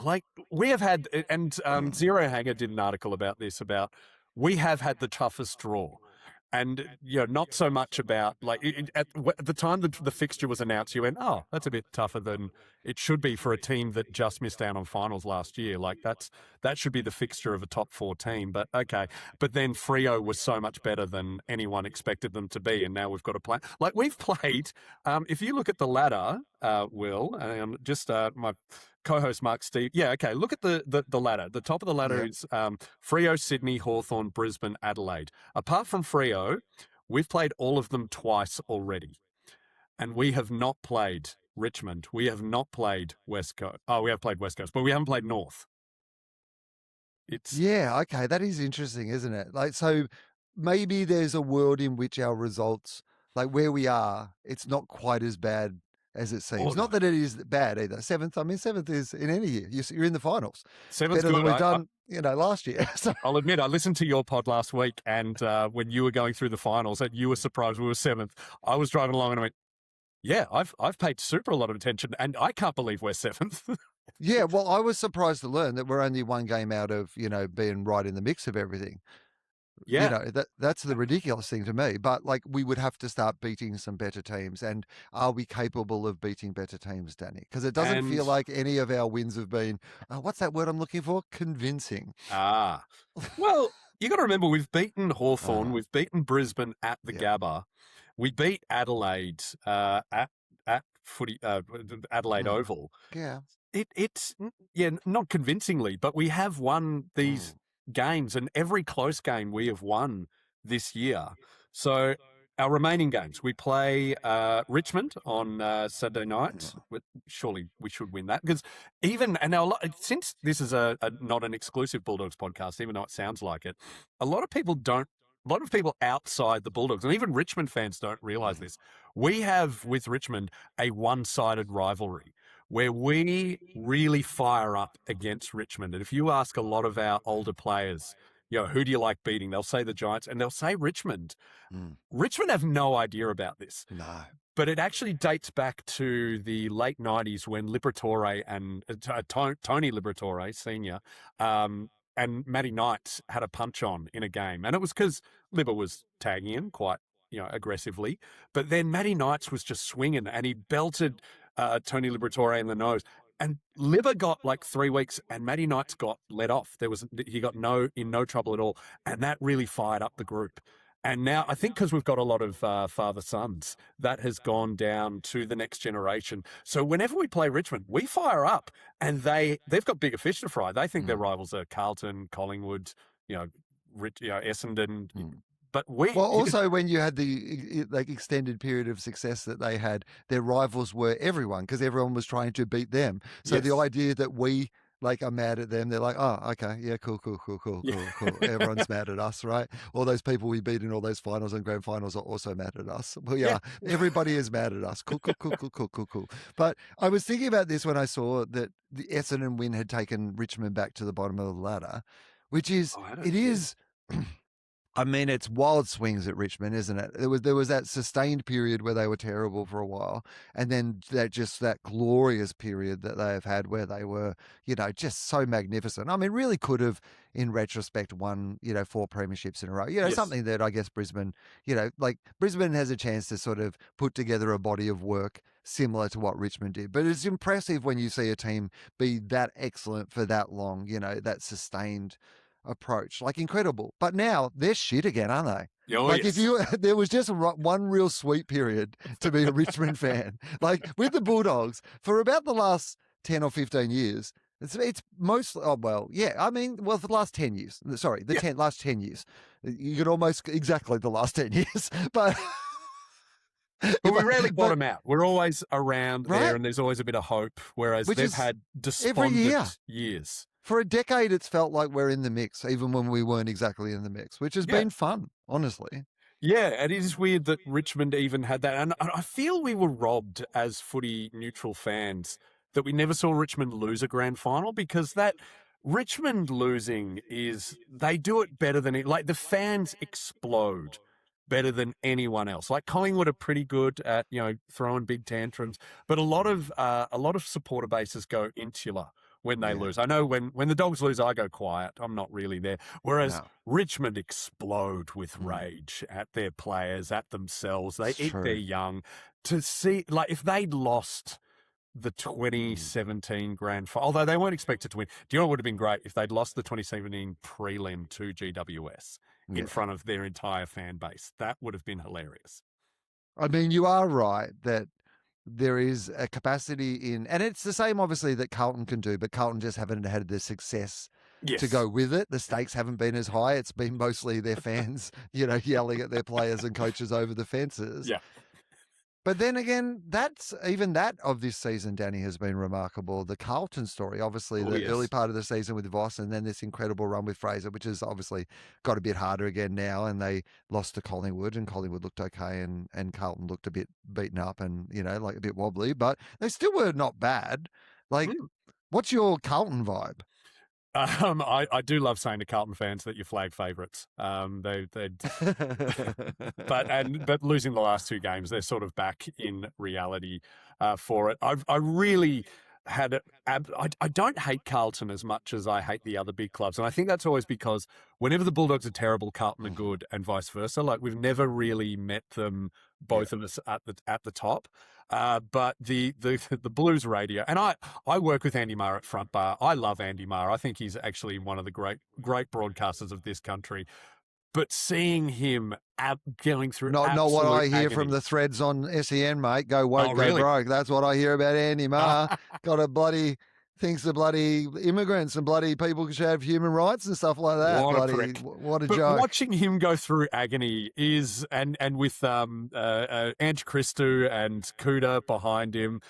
Speaker 2: like we have had, and Zero Hanger did an article about this, about we have had the toughest draw. And, not so much about, like, at the time the fixture was announced, you went, oh, that's a bit tougher than it should be for a team that just missed out on finals last year. Like, that should be the fixture of a top 4 team. But, okay. But then Freo was so much better than anyone expected them to be, and now we've got to play. Like, we've played, if you look at the ladder, Will, and just my co-host Mark Steve. Yeah, okay. Look at the ladder. The top of the ladder is Freo, Sydney, Hawthorn, Brisbane, Adelaide. Apart from Freo, we've played all of them twice already. And we have not played Richmond. We have not played West Coast. Oh, we have played West Coast, but we haven't played North.
Speaker 1: Okay. That is interesting, isn't it? Like, so maybe there's a world in which our results, like where we are, it's not quite as bad as it seems. Not that it is bad either. Seventh is in any year. You're in the finals.
Speaker 2: Seventh's
Speaker 1: better
Speaker 2: good.
Speaker 1: Than we've done, last year. So.
Speaker 2: I'll admit, I listened to your pod last week, and when you were going through the finals, and you were surprised we were 7th. I was driving along and I went, yeah, I've paid super a lot of attention, and I can't believe we're 7th.
Speaker 1: Yeah, well, I was surprised to learn that we're only one game out of, being right in the mix of everything.
Speaker 2: Yeah.
Speaker 1: That's the ridiculous thing to me. But like, we would have to start beating some better teams. And are we capable of beating better teams, Danny? Because it doesn't feel like any of our wins have been, what's that word I'm looking for? Convincing.
Speaker 2: Well, you got to remember, we've beaten Hawthorn, we've beaten Brisbane at the Gabba, we beat Adelaide at footy Adelaide Oval.
Speaker 1: Yeah,
Speaker 2: it's not convincingly, but we have won these games, and every close game we have won this year. So our remaining games, we play Richmond on Saturday night. Surely we should win that, because since this is a not an exclusive Bulldogs podcast, even though it sounds like it, a lot of people outside the Bulldogs, and even Richmond fans, don't realise this. We have, with Richmond, a one-sided rivalry where we really fire up against Richmond. And if you ask a lot of our older players, who do you like beating? They'll say the Giants, and they'll say Richmond. Richmond have no idea about this.
Speaker 1: No.
Speaker 2: But it actually dates back to the late 90s when Liberatore and Tony Liberatore, Senior, and Matty Knight had a punch on in a game. And it was because Libba was tagging him quite, aggressively. But then Matty Knights was just swinging, and he belted Tony Liberatore in the nose. And Libba got like 3 weeks, and Matty Knights got let off. He got in no trouble at all. And that really fired up the group. And now I think because we've got a lot of father-sons, that has gone down to the next generation. So whenever we play Richmond, we fire up, and they've got bigger fish to fry. They think their rivals are Carlton, Collingwood, Essendon. But
Speaker 1: also when you had the extended period of success that they had, their rivals were everyone, because everyone was trying to beat them. So the idea that we are mad at them, they're like, oh, okay, yeah, cool. Everyone's mad at us, right? All those people we beat in all those finals and grand finals are also mad at us. Well, yeah, everybody is mad at us. Cool. But I was thinking about this when I saw that the Essendon win had taken Richmond back to the bottom of the ladder, which is, I mean, it's wild swings at Richmond, isn't it? There was that sustained period where they were terrible for a while, and then that glorious period that they have had where they were, just so magnificent. I mean, really could have, in retrospect, won, 4 premierships in a row. Something that I guess Brisbane, Brisbane has a chance to sort of put together a body of work similar to what Richmond did. But it's impressive when you see a team be that excellent for that long, that sustained approach, incredible. But now they're shit again, aren't they? If there was just one real sweet period to be a Richmond fan, with the Bulldogs for about the last 10 or 15 years. It's mostly, for the last 10 years. Sorry, last 10 years. You could almost exactly the last 10 years, but.
Speaker 2: But we rarely bottom out. We're always around there, and there's always a bit of hope, whereas they've had despondent years.
Speaker 1: For a decade, it's felt like we're in the mix, even when we weren't exactly in the mix, which has been fun, honestly.
Speaker 2: Yeah, it is weird that Richmond even had that. And I feel we were robbed as footy neutral fans that we never saw Richmond lose a grand final, because that Richmond losing they do it better than the fans explode better than anyone else. Collingwood are pretty good at, throwing big tantrums, but a lot of supporter bases go insular when they
Speaker 1: Yeah.
Speaker 2: lose. I know when the Dogs lose, I go quiet. I'm not really there. Whereas
Speaker 1: No.
Speaker 2: Richmond explode with rage at their players, at themselves. They
Speaker 1: It's
Speaker 2: eat their
Speaker 1: true.
Speaker 2: young. To see, like, if they'd lost the
Speaker 1: Mm.
Speaker 2: 2017 grand final, although they weren't expected to win. Do you know what would have been great if they'd lost the 2017 prelim to GWS
Speaker 1: Yeah.
Speaker 2: in front of their entire fan base? That would have been hilarious.
Speaker 1: I mean, you are right that there is a capacity in, and it's the same obviously that Carlton can do, but Carlton just haven't had the success
Speaker 2: Yes.
Speaker 1: to go with it. The stakes haven't been as high. It's been mostly their fans, yelling at their players and coaches over the fences.
Speaker 2: Yeah.
Speaker 1: But then again, that of this season, Danny, has been remarkable. The Carlton story, obviously, the early part of the season with Voss, and then this incredible run with Fraser, which has obviously got a bit harder again now. And they lost to Collingwood, and Collingwood looked okay, and Carlton looked a bit beaten up and, like a bit wobbly, but they still were not bad. Like, what's your Carlton vibe?
Speaker 2: I do love saying to Carlton fans that you're flag favourites. But losing the last two games, they're sort of back in reality for it. I really had I don't hate Carlton as much as I hate the other big clubs, and I think that's always because whenever the Bulldogs are terrible, Carlton are good, and vice versa. Like, we've never really met them, both of us at the top. But the Blues radio, and I work with Andy Marr at Front Bar. I love Andy Marr. I think he's actually one of the great broadcasters of this country. But seeing him going through
Speaker 1: not what I hear
Speaker 2: agony.
Speaker 1: from the threads on SEN, mate. Go woke, go broke. That's what I hear about Andy Marr. Got a bloody thinks the bloody immigrants and bloody people should have human rights and stuff like that. What a joke.
Speaker 2: Watching him go through agony is, and with Ange Christou and Cuda behind him,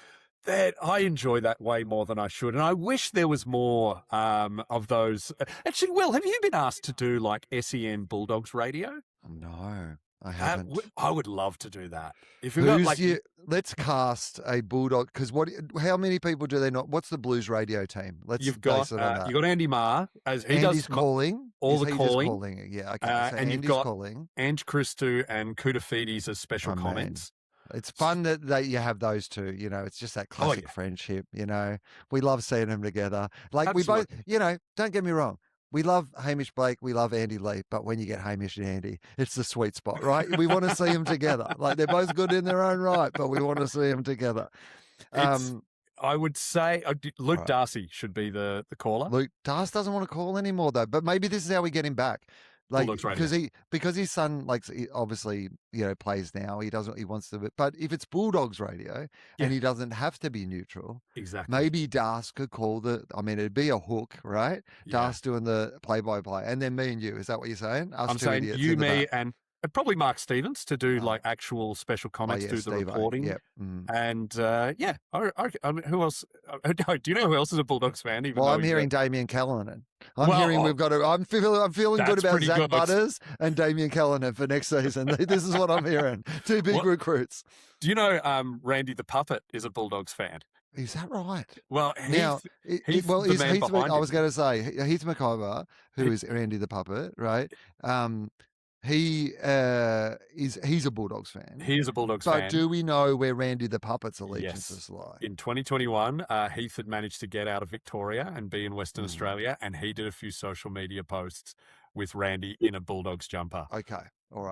Speaker 2: that I enjoy that way more than I should. And I wish there was more of those. Actually, Will, have you been asked to do like SEN Bulldogs radio?
Speaker 1: No, I haven't.
Speaker 2: I would love to do that. If
Speaker 1: let's cast a Bulldog, because how many people do they not? What's the Blues radio team?
Speaker 2: You've got Andy Marr, as he
Speaker 1: Andy's
Speaker 2: does
Speaker 1: calling
Speaker 2: all the calling.
Speaker 1: Calling. Yeah, okay. So
Speaker 2: and
Speaker 1: Andy's
Speaker 2: you've got
Speaker 1: calling.
Speaker 2: Ange Christou and Kuda Fides as special comments.
Speaker 1: It's fun that you have those two. It's just that classic friendship. We love seeing them together. Like,
Speaker 2: Absolutely.
Speaker 1: we both. Don't get me wrong. We love Hamish Blake. We love Andy Lee. But when you get Hamish and Andy, it's the sweet spot, right? We want to see them together. Like, they're both good in their own right, but we want to see them together.
Speaker 2: I would say Luke Darcy should be the caller.
Speaker 1: Luke Darcy doesn't want to call anymore, though. But maybe this is how we get him back. Like, because his son, like, obviously, plays now. He wants to, but if it's Bulldogs radio and he doesn't have to be neutral,
Speaker 2: exactly.
Speaker 1: Maybe Das could call it'd be a hook, right? Yeah. Das doing the play-by-play, and then me and you. Is that what you're saying?
Speaker 2: I'm saying you, me, and probably Mark Stevens to do like actual special comments, do the reporting.
Speaker 1: Yep.
Speaker 2: And who else? Do you know who else is a Bulldogs fan?
Speaker 1: I'm hearing Damien Callanan. I'm feeling good about Zach Butters and Damien Callanan for next season. This is what I'm hearing. Two big recruits.
Speaker 2: Do you know Randy the Puppet is a Bulldogs fan?
Speaker 1: Is that right?
Speaker 2: Well, Heath
Speaker 1: I was going to say Heath McIver, who is Randy the Puppet, right? He's a Bulldogs fan.
Speaker 2: He is a Bulldogs fan.
Speaker 1: But do we know where Randy the Puppet's allegiances lie?
Speaker 2: In 2021, Heath had managed to get out of Victoria and be in Western Australia, and he did a few social media posts with Randy in a Bulldogs jumper.
Speaker 1: Okay. All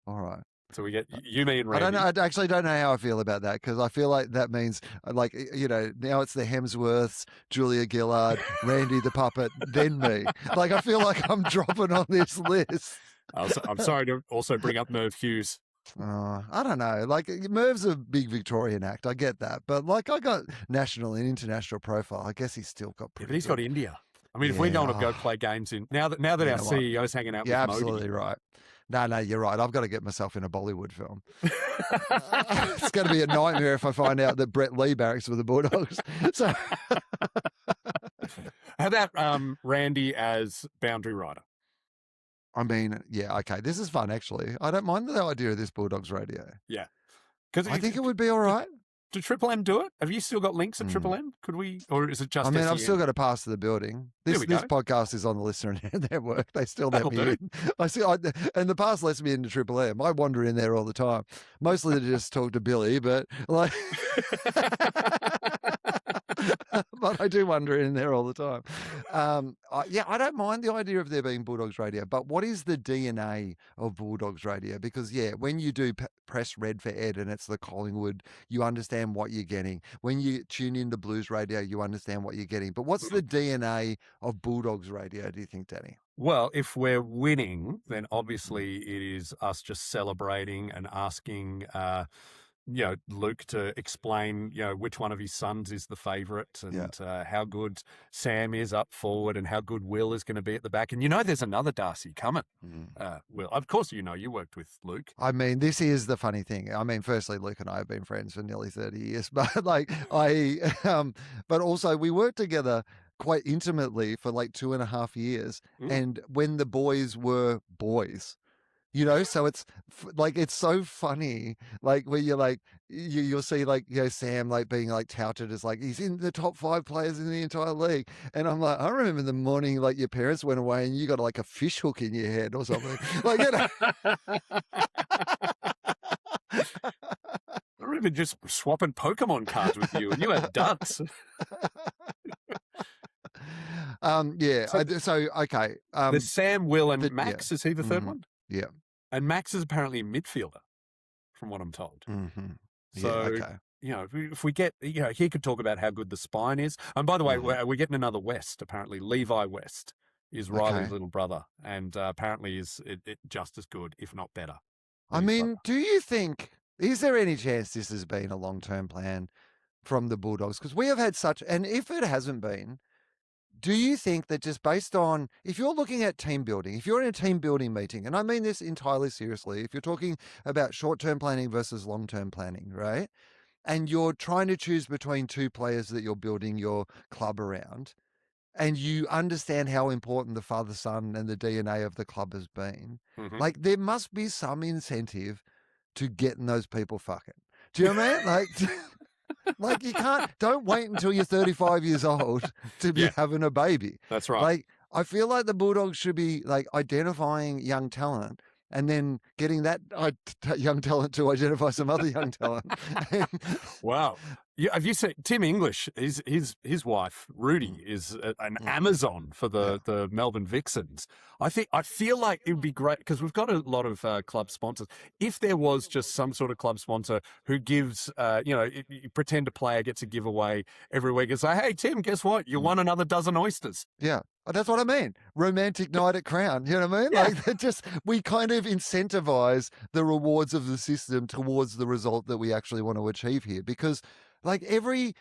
Speaker 1: right.
Speaker 2: So we get you, me, and Randy.
Speaker 1: I actually don't know how I feel about that, because I feel like that means, like, now it's the Hemsworths, Julia Gillard, Randy the Puppet, then me. Like, I feel like I'm dropping on this list.
Speaker 2: I'm sorry to also bring up Merv Hughes.
Speaker 1: I don't know. Like, Merv's a big Victorian act. I get that. But, like, I got national and international profile. I guess he's still got pretty
Speaker 2: but he's got India. I mean, if we're going to go play games now that our CEO's hanging out with Modi.
Speaker 1: You're absolutely right. No, you're right. I've got to get myself in a Bollywood film. It's going to be a nightmare if I find out that Brett Lee barracks with the Bulldogs. So,
Speaker 2: how about Randy as boundary rider?
Speaker 1: I mean, yeah, okay. This is fun, actually. I don't mind the idea of this Bulldogs radio.
Speaker 2: Yeah.
Speaker 1: I think it would be all right.
Speaker 2: Did Triple M do it? Have you still got links at Triple M? Could we, or is it just?
Speaker 1: I've still got to pass to the building. This podcast is on the Listener Network. They still let me in. And the pass lets me into Triple M. I wander in there all the time, mostly to just talk to Billy, but like, but what I do wonder in there all the time. Yeah, I don't mind the idea of there being Bulldogs radio, but what is the DNA of Bulldogs radio? Because, yeah, when you do press red for Ed and it's the Collingwood, you understand what you're getting. When you tune into Blues radio, you understand what you're getting. But what's the DNA of Bulldogs radio, do you think, Danny?
Speaker 2: Well, if we're winning, then obviously it is us just celebrating and asking, Luke to explain, which one of his sons is the favourite and how good Sam is up forward and how good Will is going to be at the back. And there's another Darcy coming. Will, of course, you worked with Luke.
Speaker 1: I mean, this is the funny thing. I mean, firstly, Luke and I have been friends for nearly 30 years, but but also we worked together quite intimately for like 2.5 years. And when the boys were boys, so it's it's so funny, like where you're like, you'll see like, Sam like being like touted as like, he's in the top 5 players in the entire league. And I'm like, I remember the morning, like your parents went away and you got like a fish hook in your head or something. Like,
Speaker 2: I remember just swapping Pokemon cards with you and you had duds.
Speaker 1: Okay.
Speaker 2: There's Sam, Will, and Max. Is he the third one?
Speaker 1: Yeah.
Speaker 2: And Max is apparently a midfielder, from what I'm told. So, if we get, he could talk about how good the spine is. And by the way, we're getting another West, apparently. Levi West is Riley's little brother, and apparently is just as good, if not better.
Speaker 1: I mean, do you think, is there any chance this has been a long-term plan from the Bulldogs? Because we have had such, and if it hasn't been, do you think that just based on, if you're looking at team building, if you're in a team building meeting, and I mean this entirely seriously, if you're talking about short-term planning versus long-term planning, right? And you're trying to choose between 2 players that you're building your club around, and you understand how important the father-son and the DNA of the club has been, like there must be some incentive to getting those people fucking. Do you know what I mean? Like you don't wait until you're 35 years old to be having a baby.
Speaker 2: That's right.
Speaker 1: Like, I feel like the Bulldogs should be like identifying young talent and then getting that young talent to identify some other young talent.
Speaker 2: Wow. Yeah, have you seen Tim English? His wife Rudy is an Amazon for the Melbourne Vixens. I feel like it would be great because we've got a lot of club sponsors. If there was just some sort of club sponsor who gives, you pretend a player gets a giveaway every week and say, "Hey Tim, guess what? You won another dozen oysters."
Speaker 1: Yeah. That's what I mean. Romantic night at Crown. You know what I mean?
Speaker 2: Yeah.
Speaker 1: Like we kind of incentivize the rewards of the system towards the result that we actually want to achieve here. Because every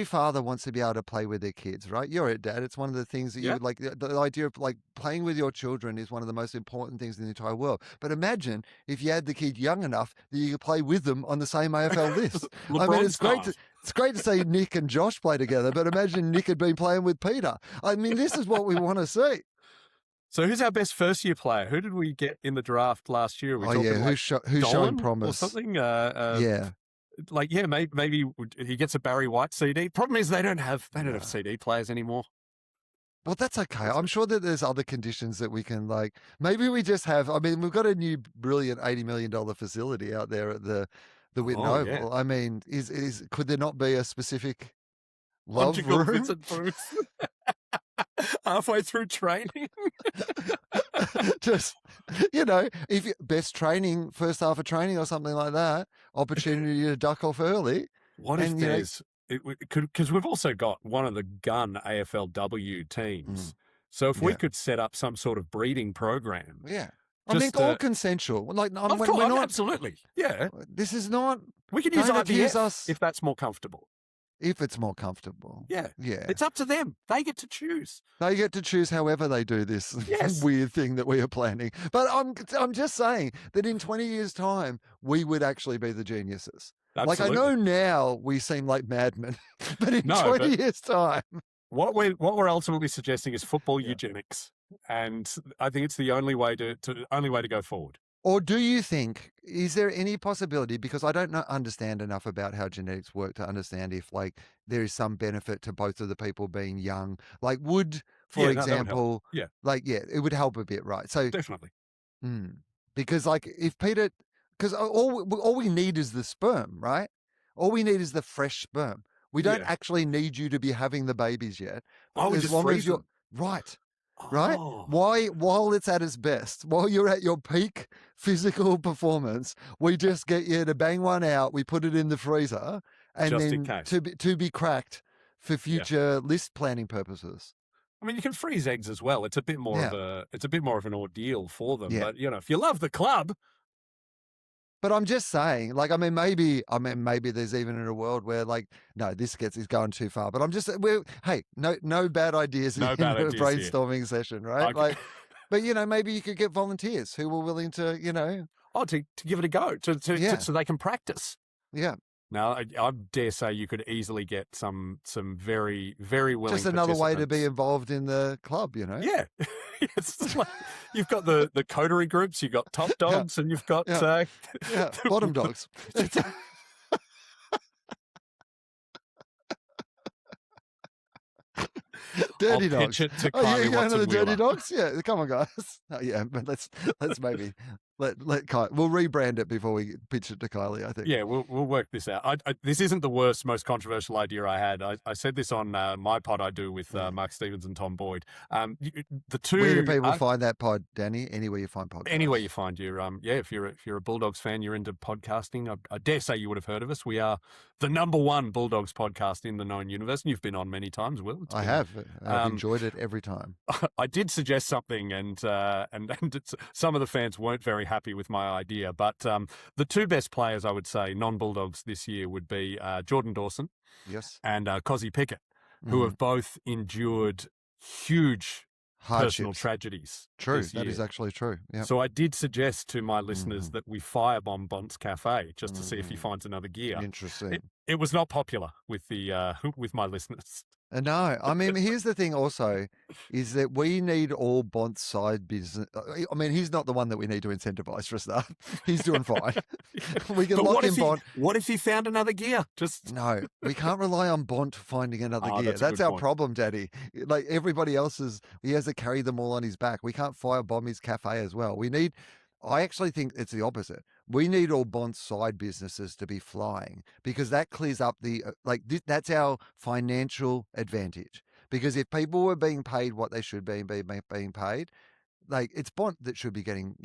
Speaker 1: father wants to be able to play with their kids, right? You're a dad. It's one of the things that you would like. The idea of like playing with your children is one of the most important things in the entire world. But imagine if you had the kid young enough that you could play with them on the same AFL list. I mean, it's great to see Nick and Josh play together, but imagine Nick had been playing with Peter. I mean, this is what we want to see.
Speaker 2: So who's our best first-year player? Who did we get in the draft last year?
Speaker 1: Who's showing promise
Speaker 2: or something?
Speaker 1: Yeah.
Speaker 2: Maybe he gets a Barry White CD. Problem is they don't have CD players anymore.
Speaker 1: Well, that's okay. I'm sure that there's other conditions that we can maybe we just have. I mean, we've got a new brilliant $80 million facility out there at the Whitten Oval.
Speaker 2: Yeah.
Speaker 1: I mean, could there not be a specific love room?
Speaker 2: Halfway through training.
Speaker 1: Just, if best training, first half of training or something like that, opportunity to duck off early.
Speaker 2: What if there's, because we've also got one of the gun AFLW teams. So if we could set up some sort of breeding program.
Speaker 1: Yeah. I mean, all consensual. We're not,
Speaker 2: absolutely. Yeah.
Speaker 1: This is not.
Speaker 2: We can use IVF if that's more comfortable.
Speaker 1: If it's more comfortable.
Speaker 2: Yeah.
Speaker 1: Yeah.
Speaker 2: It's up to them. They get to choose.
Speaker 1: They get to choose however they do this weird thing that we are planning. But I'm just saying that in 20 years' time, we would actually be the geniuses.
Speaker 2: Absolutely.
Speaker 1: Like, I know now we seem like madmen, but in 20 years' time.
Speaker 2: What we're ultimately suggesting is football eugenics. And I think it's the only way to go forward.
Speaker 1: Or do you think, is there any possibility, because I don't understand enough about how genetics work to understand if there is some benefit to both of the people being young, for example, it would help a bit, right? So
Speaker 2: definitely.
Speaker 1: Because if Peter, because all we need is the sperm, right? All we need is the fresh sperm. We don't
Speaker 2: Yeah.
Speaker 1: actually need you to be having the babies yet.
Speaker 2: Oh, we
Speaker 1: As
Speaker 2: just
Speaker 1: long as
Speaker 2: freeze
Speaker 1: you're
Speaker 2: them.
Speaker 1: right. Right?
Speaker 2: Oh,
Speaker 1: Why, while it's at its best, while you're at your peak physical performance, we just get you to bang one out, we put it in the freezer, and
Speaker 2: just in
Speaker 1: then
Speaker 2: case.
Speaker 1: to be cracked for
Speaker 2: Yeah.
Speaker 1: future list planning purposes.
Speaker 2: I mean, you can freeze eggs as well. It's a bit more of an ordeal for them.
Speaker 1: Yeah.
Speaker 2: But if you love the club,
Speaker 1: But I'm just saying, like, maybe there's even in a world where, like, no, this is going too far. But I'm just, hey, no bad ideas
Speaker 2: No
Speaker 1: in
Speaker 2: bad
Speaker 1: a
Speaker 2: ideas here.
Speaker 1: brainstorming session, right?
Speaker 2: Okay.
Speaker 1: Like, but maybe you could get volunteers who were willing to,
Speaker 2: to give it a go, so they can practice.
Speaker 1: Yeah.
Speaker 2: Now, I dare say you could easily get some very, very willing
Speaker 1: Just another way to be
Speaker 2: participants.
Speaker 1: involved in the club,
Speaker 2: Yeah. It's like, you've got the coterie groups, you've got top dogs, and you've got
Speaker 1: bottom dogs. Dirty
Speaker 2: I'll
Speaker 1: dogs.
Speaker 2: pitch it to
Speaker 1: Oh, yeah,
Speaker 2: Kylie
Speaker 1: you're going to the dirty
Speaker 2: Watson-Wheeler.
Speaker 1: dogs? Yeah, come on, guys. Oh, yeah, but let's maybe let Kylie. We'll rebrand it before we pitch it to Kylie, I think.
Speaker 2: Yeah, we'll work this out. This isn't the worst, most controversial idea I had. I said this on my pod I do with Mark Stevens and Tom Boyd. The two.
Speaker 1: Where do people find that pod, Danny? Anywhere you find podcasts.
Speaker 2: Anywhere you find your if you're a Bulldogs fan, you're into podcasting. I dare say you would have heard of us. We are the #1 Bulldogs podcast in the known universe, and you've been on many times, Will.
Speaker 1: I have. I've enjoyed it every time.
Speaker 2: I did suggest something, and some of the fans weren't very happy with my idea. But the two best players, I would say, non-Bulldogs this year would be Jordan Dawson,
Speaker 1: yes,
Speaker 2: and Cozzy Pickett, who have both endured huge personal tragedies.
Speaker 1: True, that is actually true. Yeah.
Speaker 2: So I did suggest to my listeners that we firebomb Bont's Cafe just to see if he finds another gear.
Speaker 1: Interesting.
Speaker 2: It was not popular with the with my listeners.
Speaker 1: No, I mean, here's the thing also, is that we need all Bont's side business. I mean, he's not the one that we need to incentivize for a start. He's doing fine. We can lock in Bont.
Speaker 2: What if he found another gear?
Speaker 1: No, we can't rely on Bont finding another gear. That's our problem, Daddy. Like everybody else's, he has to carry them all on his back. We can't firebomb his cafe as well. I actually think it's the opposite. We need all Bont's side businesses to be flying because that clears up that's our financial advantage. Because if people were being paid what they should be being paid, like it's Bont that should be getting,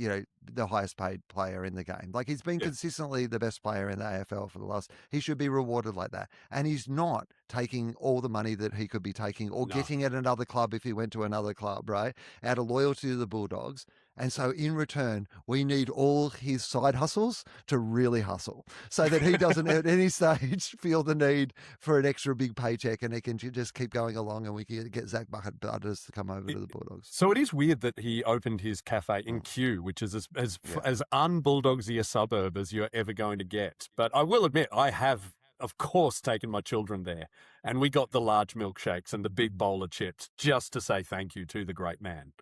Speaker 1: the highest paid player in the game. Like he's been consistently the best player in the AFL for the last, he should be rewarded like that. And he's not taking all the money that he could be taking or getting at another club if he went to another club, right? Out of loyalty to the Bulldogs. And so in return, we need all his side hustles to really hustle so that he doesn't at any stage feel the need for an extra big paycheck and he can just keep going along and we can get Zach Butters to come over to the Bulldogs.
Speaker 2: So it is weird that he opened his cafe in Kew, which is as un-Bulldogsy a suburb as you're ever going to get. But I will admit, I have, of course, taken my children there and we got the large milkshakes and the big bowl of chips just to say thank you to the great man.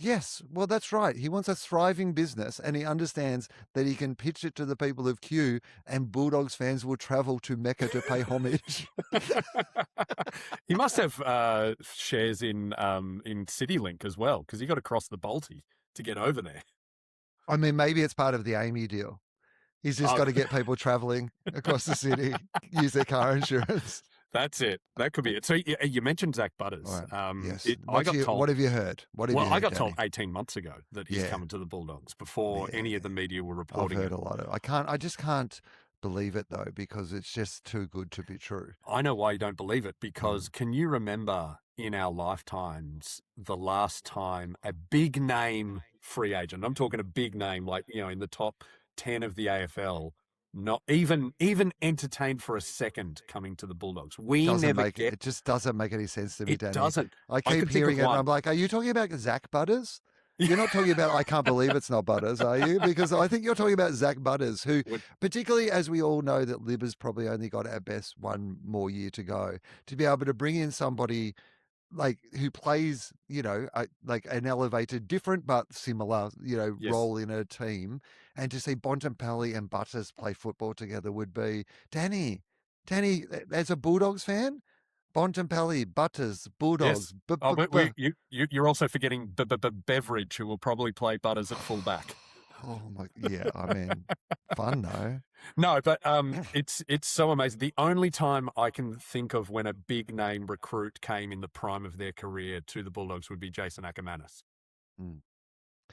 Speaker 1: Yes, well, that's right. He wants a thriving business and he understands that he can pitch it to the people of Kew and Bulldogs fans will travel to Mecca to pay homage.
Speaker 2: He must have shares in CityLink as well because he got to cross the Balti to get over there.
Speaker 1: I mean, maybe it's part of the Amy deal. He's just got to get people traveling across the city, use their car insurance.
Speaker 2: That's it. That could be it. So you mentioned Zach Butters.
Speaker 1: Right. Yes.
Speaker 2: I got told.
Speaker 1: What have you heard?
Speaker 2: I got told 18 months ago that he's coming to the Bulldogs before any of the media were reporting.
Speaker 1: I've heard a lot of. I just can't believe it though because it's just too good to be true.
Speaker 2: I know why you don't believe it because can you remember in our lifetimes the last time a big name free agent? I'm talking a big name like in the top 10 of the AFL. Not even entertained for a second coming to the Bulldogs.
Speaker 1: It just doesn't make any sense to me, Danny.
Speaker 2: It doesn't.
Speaker 1: I keep hearing it and I'm like, are you talking about Zach Butters? You're not talking about I can't believe it's not Butters, are you? Because I think you're talking about Zach Butters, who, particularly as we all know that Libba's probably only got at best one more year to go, to be able to bring in somebody like who plays, like an elevated, different but similar, role in a team, and to see Bontempelli and Butters play football together would be Danny, as a Bulldogs fan, Bontempelli, Butters, Bulldogs.
Speaker 2: Yes. You're also forgetting Beveridge, who will probably play Butters at fullback.
Speaker 1: Oh my, yeah. I mean, fun though.
Speaker 2: No, but it's so amazing. The only time I can think of when a big name recruit came in the prime of their career to the Bulldogs would be Jason Ackermanis.
Speaker 1: Mm.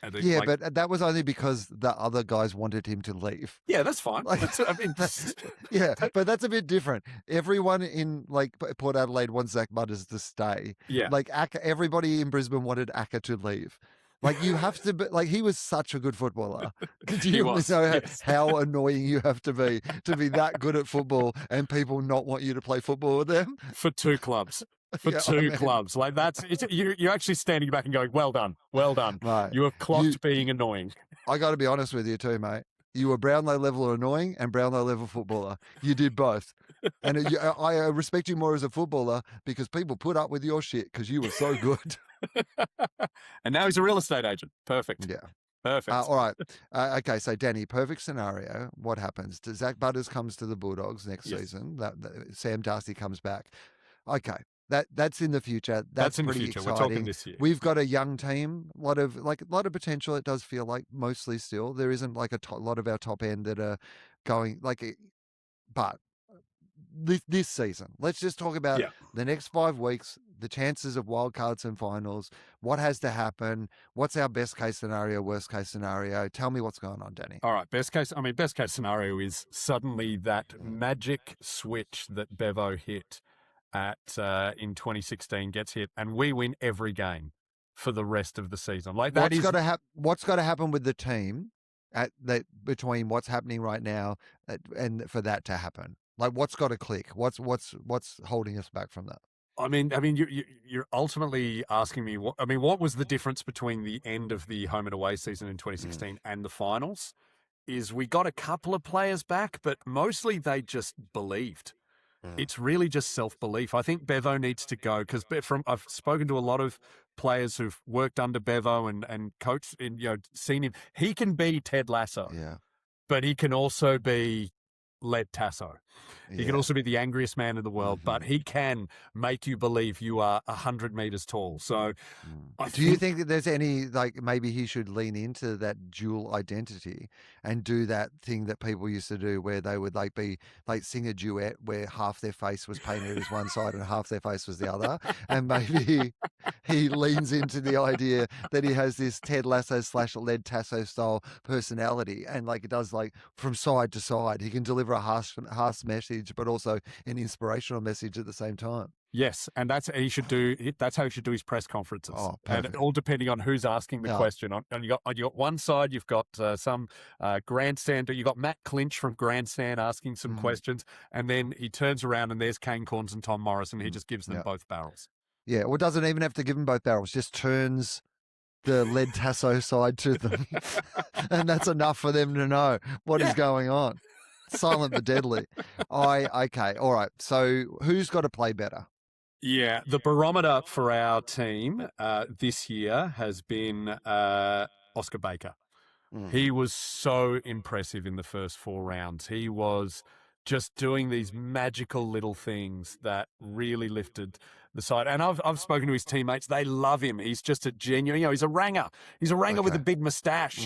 Speaker 2: And they,
Speaker 1: Yeah,
Speaker 2: like,
Speaker 1: but that was only because the other guys wanted him to leave.
Speaker 2: yeah, that's fine.
Speaker 1: Like,
Speaker 2: I mean,
Speaker 1: yeah, but that's a bit different. Everyone in like Port Adelaide wants Zach Butters to stay.
Speaker 2: yeah,
Speaker 1: Like everybody in Brisbane wanted Acker to leave. Like you have to be like he was such a good footballer. Do
Speaker 2: he
Speaker 1: you
Speaker 2: was.
Speaker 1: know
Speaker 2: Yes.
Speaker 1: how annoying you have to be that good at football and people not want you to play football with them?
Speaker 2: For two clubs. For
Speaker 1: Yeah,
Speaker 2: two clubs. Like you're actually standing back and going, well done. Well done.
Speaker 1: mate,
Speaker 2: You have clocked being annoying.
Speaker 1: I got to be honest with you too, mate. You were Brownlow level annoying and Brownlow level footballer. You did both. And I respect you more as a footballer because people put up with your shit because you were so good.
Speaker 2: And now he's a real estate agent. Perfect.
Speaker 1: Yeah.
Speaker 2: Perfect.
Speaker 1: All right. Okay. So, Danny, perfect scenario. What happens? Zach Butters comes to the Bulldogs next season. That Sam Darcy comes back. Okay. That's in the future. That's
Speaker 2: in the
Speaker 1: pretty
Speaker 2: future.
Speaker 1: exciting.
Speaker 2: We're talking this year.
Speaker 1: We've got a young team, a lot of potential. It does feel like mostly still there isn't like a lot of our top end that are going like, but this season, let's just talk about the next 5 weeks, the chances of wildcards and finals. What has to happen? What's our best case scenario? Worst case scenario? Tell me what's going on, Danny.
Speaker 2: All right, best case scenario is suddenly that magic switch that Bevo hit at in 2016 gets hit, and we win every game for the rest of the season. Like that
Speaker 1: what's got to happen with the team at that between what's happening right now and for that to happen. Like what's got to click? What's holding us back from that?
Speaker 2: I mean, you're ultimately asking me what was the difference between the end of the home and away season in 2016 and the finals? Is we got a couple of players back, but mostly they just believed. It's really just self-belief. I think Bevo needs to go because I've spoken to a lot of players who've worked under Bevo and coached and seen him. He can be Ted Lasso, but he can also be Led Tasso. He can also be the angriest man in the world, but he can make you believe you are 100 meters tall. So
Speaker 1: do you think that there's any, like maybe he should lean into that dual identity and do that thing that people used to do where they would sing a duet where half their face was painted as one side and half their face was the other? And maybe he leans into the idea that he has this Ted Lasso / Led Tasso style personality and like it does like from side to side. He can deliver a harsh message, but also an inspirational message at the same time.
Speaker 2: Yes, and that's how he should do his press conferences.
Speaker 1: Oh,
Speaker 2: and all depending on who's asking the question. And you got one side, you've got some grandstand. You got Matt Clinch from Grandstand asking some questions, and then he turns around and there's Kane Corns and Tom Morris, and he just gives them both barrels.
Speaker 1: Yeah, or doesn't even have to give them both barrels. Just turns the Led Tasso side to them, and that's enough for them to know what is going on. Silent but deadly. Okay, all right. So who's got to play better?
Speaker 2: Yeah, the barometer for our team this year has been Oscar Baker. He was so impressive in the first 4 rounds. He was just doing these magical little things that really lifted the side. And I've spoken to his teammates. They love him. He's just a genuine, he's a ranger. He's a ranger with a big moustache.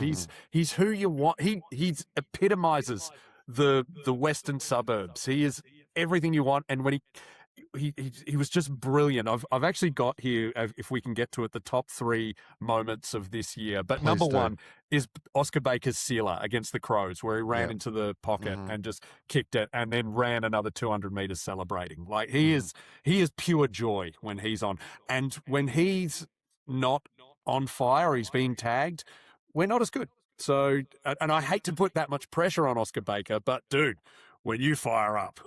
Speaker 2: He's who you want. He epitomizes the western suburbs. He is everything you want. And when he was just brilliant. I've actually got here, if we can get to it, the top 3 moments of this year. But number 1 is Oscar Baker's sealer against the Crows, where he ran into the pocket and just kicked it, and then ran another 200 meters celebrating. Like he is pure joy when he's on, and when he's not on fire, he's being tagged. We're not as good. So, and I hate to put that much pressure on Oscar Baker, but dude, when you fire up,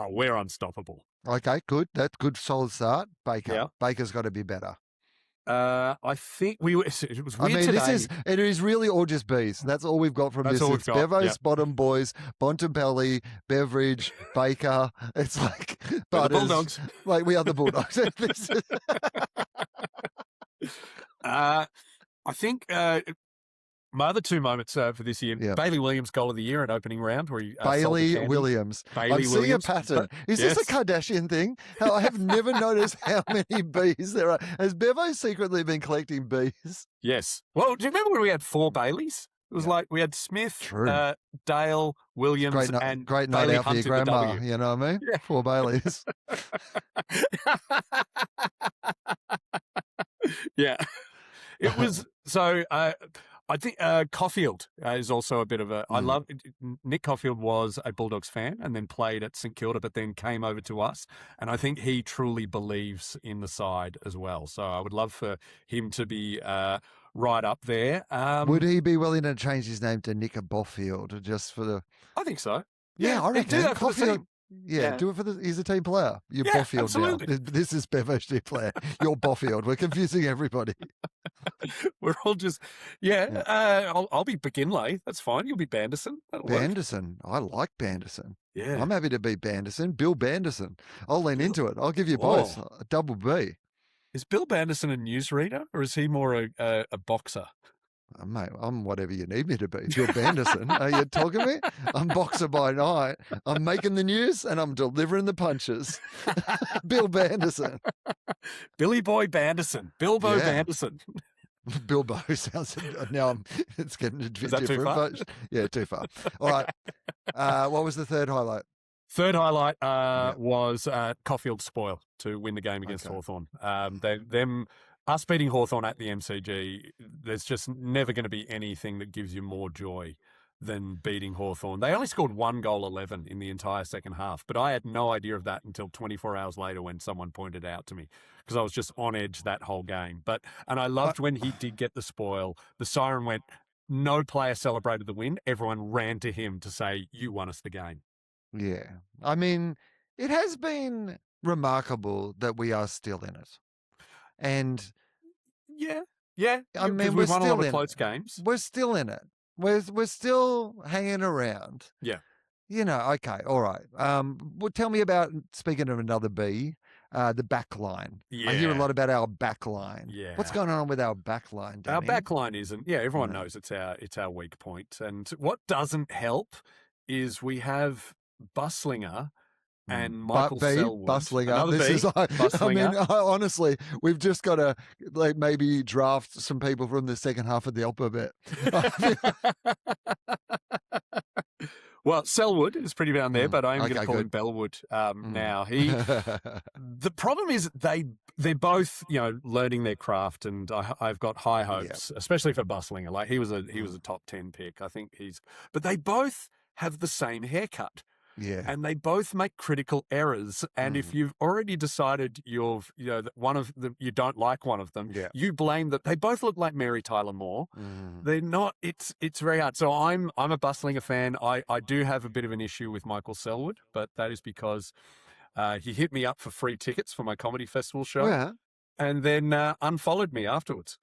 Speaker 2: we're unstoppable.
Speaker 1: Okay, good. That's good, solid start. Baker's got to be better.
Speaker 2: I think it was weird today.
Speaker 1: It is really all just bees. That's all we've got from this. It's Bevo's bottom boys, Bontempelli, Beveridge, Baker. It's like Butters.
Speaker 2: The Bulldogs.
Speaker 1: Like we are the Bulldogs.
Speaker 2: I think my other 2 moments for this year, Bailey Williams goal of the year in opening round. Where he,
Speaker 1: Bailey Williams. I'm seeing a pattern. Is this a Kardashian thing? I have never noticed how many bees there are. Has Bevo secretly been collecting bees?
Speaker 2: Yes. Well, do you remember when we had 4 Baileys? It was
Speaker 1: Yeah.
Speaker 2: like we had Smith,
Speaker 1: True.
Speaker 2: Dale, Williams, and
Speaker 1: Great night
Speaker 2: Bailey
Speaker 1: out for your
Speaker 2: Hunt in the
Speaker 1: grandma.
Speaker 2: W.
Speaker 1: You know what I mean?
Speaker 2: Yeah.
Speaker 1: 4 Baileys.
Speaker 2: Yeah. It was so. I think Caulfield is also a bit of a. I love Nick Caulfield was a Bulldogs fan and then played at St Kilda, but then came over to us, and I think he truly believes in the side as well. So I would love for him to be right up there.
Speaker 1: Would he be willing to change his name to Nick Boffield just for the?
Speaker 2: I think so.
Speaker 1: Yeah, I
Speaker 2: he'd do
Speaker 1: reckon
Speaker 2: that for the
Speaker 1: Caulfield.
Speaker 2: team.
Speaker 1: Yeah, do it for the. He's a team player. You're
Speaker 2: Yeah,
Speaker 1: Boffield
Speaker 2: absolutely.
Speaker 1: now. This is Bevo's team player. You're Boffield. We're confusing everybody.
Speaker 2: We're all just, I'll be McGinlay. That's fine. You'll be Banderson. That'll work.
Speaker 1: Banderson. I like Banderson.
Speaker 2: Yeah.
Speaker 1: I'm happy to be Banderson. Bill Banderson. I'll lean into it. I'll give you both. A double B.
Speaker 2: Is Bill Banderson a newsreader or is he more a boxer?
Speaker 1: Mate, I'm whatever you need me to be. Bill Banderson. Are you talking to me? I'm boxer by night. I'm making the news and I'm delivering the punches. Bill Banderson.
Speaker 2: Billy Boy Banderson. Bilbo Banderson.
Speaker 1: Bilbo sounds now. It's getting a bit
Speaker 2: Is that
Speaker 1: different.
Speaker 2: too far?
Speaker 1: But yeah, too far. All right. What was the third highlight?
Speaker 2: Third highlight was Caulfield spoil to win the game against Hawthorn. Us beating Hawthorn at the MCG, there's just never going to be anything that gives you more joy than beating Hawthorn. They only scored 1 goal 11 in the entire second half, but I had no idea of that until 24 hours later when someone pointed it out to me because I was just on edge that whole game. And I loved when he did get the spoil, the siren went, no player celebrated the win. Everyone ran to him to say, you won us the game.
Speaker 1: Yeah. I mean, it has been remarkable that we are still in it. And
Speaker 2: yeah.
Speaker 1: I mean,
Speaker 2: we've won a lot of
Speaker 1: in
Speaker 2: close games.
Speaker 1: We're still in it. We're still hanging around.
Speaker 2: Yeah.
Speaker 1: You know, okay, all right. Well, tell me about, speaking of another B, the back line.
Speaker 2: Yeah.
Speaker 1: I hear a lot about our back line.
Speaker 2: Yeah.
Speaker 1: What's going on with our back line, Danny?
Speaker 2: Our back line isn't. Yeah, everyone knows it's our weak point. And what doesn't help is we have Buslinger and Michael Selwood.
Speaker 1: Buslinger.
Speaker 2: Buslinger.
Speaker 1: I mean, honestly, we've just got to maybe draft some people from the second half of the alphabet.
Speaker 2: Well, Selwood is pretty down there, but I'm going to call him Bellwood now. The problem is they're both learning their craft, and I've got high hopes, especially for Buslinger. Like he was a top 10 pick, I think but they both have the same haircut.
Speaker 1: Yeah.
Speaker 2: And they both make critical errors. And if you've already decided that one of them, you don't like one of them, you blame that. They both look like Mary Tyler Moore. They're not. It's very hard. So I'm a Buslinger fan. I do have a bit of an issue with Michael Selwood, but that is because he hit me up for free tickets for my comedy festival show, and then unfollowed me afterwards.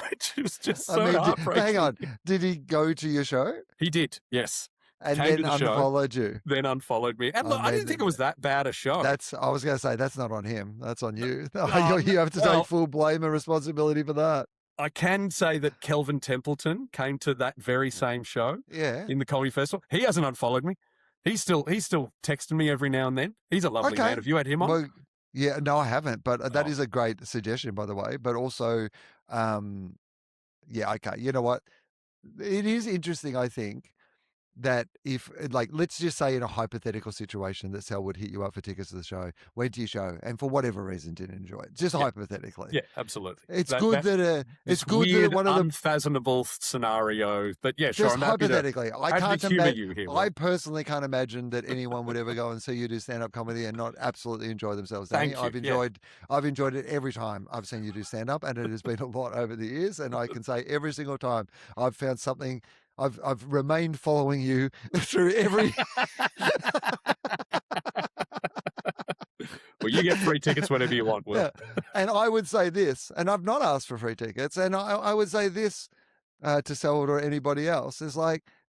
Speaker 2: Which was just so heartbreaking.
Speaker 1: Hang on. Did he go to your show?
Speaker 2: He did, yes.
Speaker 1: And then unfollowed you.
Speaker 2: Then unfollowed me. And look, I didn't think it was that bad a show.
Speaker 1: I was going to say, that's not on him. That's on you. You have to take full blame and responsibility for that.
Speaker 2: I can say that Kelvin Templeton came to that very same show in the Comedy Festival. He hasn't unfollowed me. He's still texting me every now and then. He's a lovely man. Have you had him on?
Speaker 1: Well, yeah, no, I haven't. But that is a great suggestion, by the way. But also, okay. You know what? It is interesting, I think, that if, let's just say in a hypothetical situation that Selwood hit you up for tickets to the show, went to your show, and for whatever reason didn't enjoy it, just hypothetically.
Speaker 2: Yeah, absolutely.
Speaker 1: It's good that one of the
Speaker 2: unfathomable scenario, but yeah, sure.
Speaker 1: Just hypothetically, I can't
Speaker 2: imagine.
Speaker 1: I personally can't imagine that anyone would ever go and see you do stand-up comedy and not absolutely enjoy themselves. Danny.
Speaker 2: Thank you.
Speaker 1: I've enjoyed it every time I've seen you do stand-up, and it has been a lot over the years. And I can say every single time I've found something. I've remained following you through every.
Speaker 2: Well, you get free tickets whenever you want, Will.
Speaker 1: Yeah. And I would say this, and I've not asked for free tickets, and I would say this to Selwood or anybody else is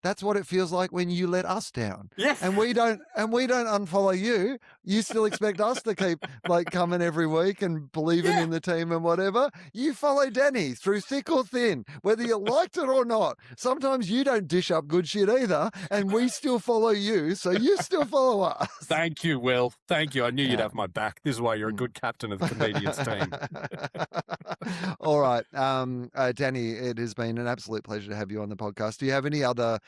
Speaker 1: that's what it feels like when you let us down.
Speaker 2: Yeah.
Speaker 1: And we don't unfollow you. You still expect us to keep like coming every week and believing
Speaker 2: Yeah.
Speaker 1: in the team and whatever. You follow Danny through thick or thin, whether you liked it or not. Sometimes you don't dish up good shit either, and we still follow you, so you still follow us.
Speaker 2: Thank you, Will. Thank you. I knew you'd
Speaker 1: Yeah.
Speaker 2: have my back. This is why you're a good captain of the convenience team.
Speaker 1: All right. Danny, it has been an absolute pleasure to have you on the podcast. Do you have any other,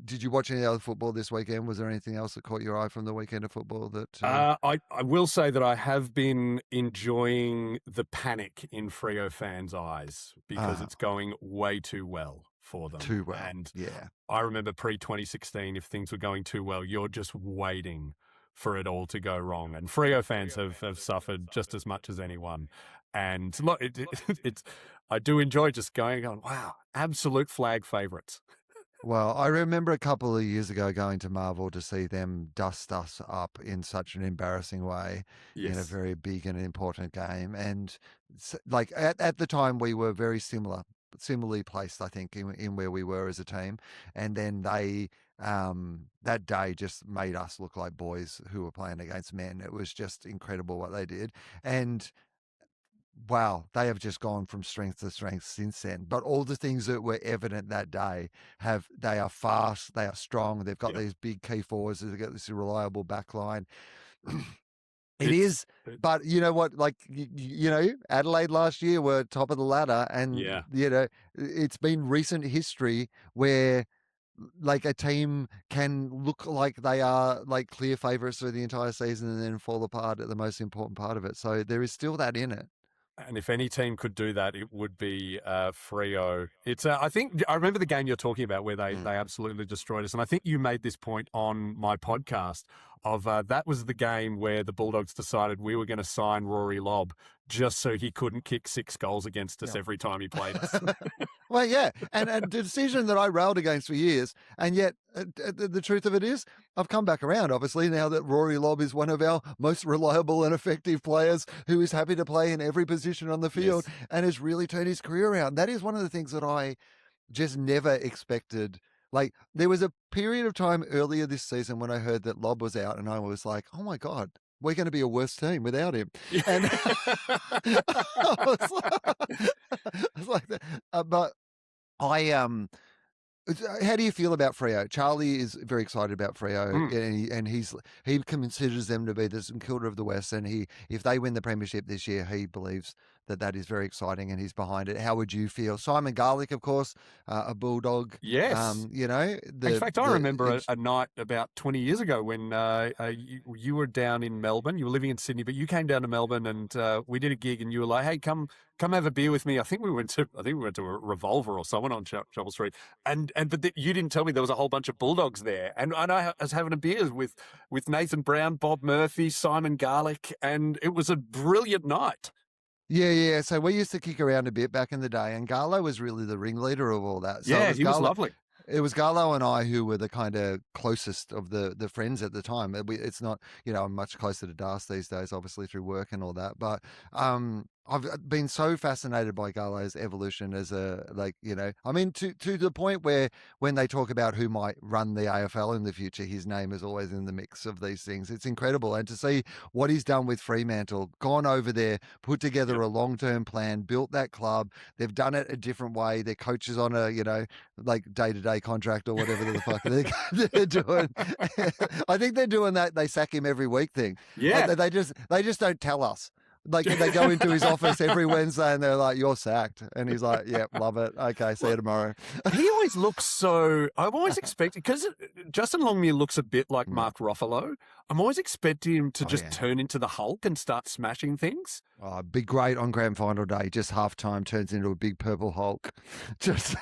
Speaker 1: did you watch any other football this weekend? Was there anything else that caught your eye from the weekend of football that?
Speaker 2: I will say that I have been enjoying the panic in Freo fans' eyes because it's going way too well for them.
Speaker 1: Too well.
Speaker 2: And
Speaker 1: yeah.
Speaker 2: I remember pre-2016, if things were going too well, you're just waiting for it all to go wrong. And Freo fans have suffered just as much as anyone. And look, it's I do enjoy just going, wow, absolute flag favourites.
Speaker 1: Well, I remember a couple of years ago going to Marvel to see them dust us up in such an embarrassing way in a very big and important game. And like at the time, we were very similarly placed, I think, in where we were as a team. And then they, that day just made us look like boys who were playing against men. It was just incredible what they did. And wow, they have just gone from strength to strength since then. But all the things that were evident that day they are fast, they are strong, they've got these big key forwards, they've got this reliable back line. But you know what? Like you know, Adelaide last year were top of the ladder, and you know, it's been recent history where like a team can look like they are like clear favourites through the entire season and then fall apart at the most important part of it. So there is still that in it.
Speaker 2: And if any team could do that, it would be Freo. It's I think I remember the game you're talking about where they absolutely destroyed us. And I think you made this point on my podcast of that was the game where the Bulldogs decided we were going to sign Rory Lobb just so he couldn't kick 6 goals against us every time he played us.
Speaker 1: Well, yeah, and the decision that I railed against for years, and yet the truth of it is, I've come back around, obviously, now that Rory Lobb is one of our most reliable and effective players who is happy to play in every position on the field and has really turned his career around. That is one of the things that I just never expected. Like, there was a period of time earlier this season when I heard that Lobb was out, and I was like, oh my God, we're going to be a worse team without him. And I was like but how do you feel about Freo? Charlie is very excited about Freo, and he considers them to be the St Kilda of the West. And if they win the premiership this year, he believes that is very exciting, and he's behind it. How would you feel? Simon Garlick, of course, a Bulldog.
Speaker 2: Yes.
Speaker 1: You know.
Speaker 2: In fact, I remember a night about 20 years ago when you were down in Melbourne. You were living in Sydney, but you came down to Melbourne, and we did a gig, and you were like, "Hey, come have a beer with me." I think we went to a Revolver or someone on Chapel Street, but you didn't tell me there was a whole bunch of Bulldogs there, and I was having a beer with Nathan Brown, Bob Murphy, Simon Garlick, and it was a brilliant night.
Speaker 1: Yeah. So we used to kick around a bit back in the day, and Garlo was really the ringleader of all that. So
Speaker 2: he was lovely.
Speaker 1: It was Garlo and I who were the kind of closest of the friends at the time. It's not, you know, I'm much closer to Das these days, obviously through work and all that. But I've been so fascinated by Garlo's evolution as a, like, you know, I mean, to the point where when they talk about who might run the AFL in the future, his name is always in the mix of these things. It's incredible. And to see what he's done with Fremantle, gone over there, put together a long-term plan, built that club. They've done it a different way. Their coach is on a, you know, like day-to-day contract or whatever the fuck they're doing. I think they're doing that. They sack him every week thing.
Speaker 2: Yeah.
Speaker 1: They just don't tell us. Like, they go into his office every Wednesday and they're like, "You're sacked." And he's like, "Yeah, love it. Okay, see you tomorrow."
Speaker 2: He always looks so, I've always expected, because Justin Longmuir looks a bit like Mark Ruffalo. I'm always expecting him to just turn into the Hulk and start smashing things.
Speaker 1: Oh, it'd be great on grand final day. Just halftime turns into a big purple Hulk. Just...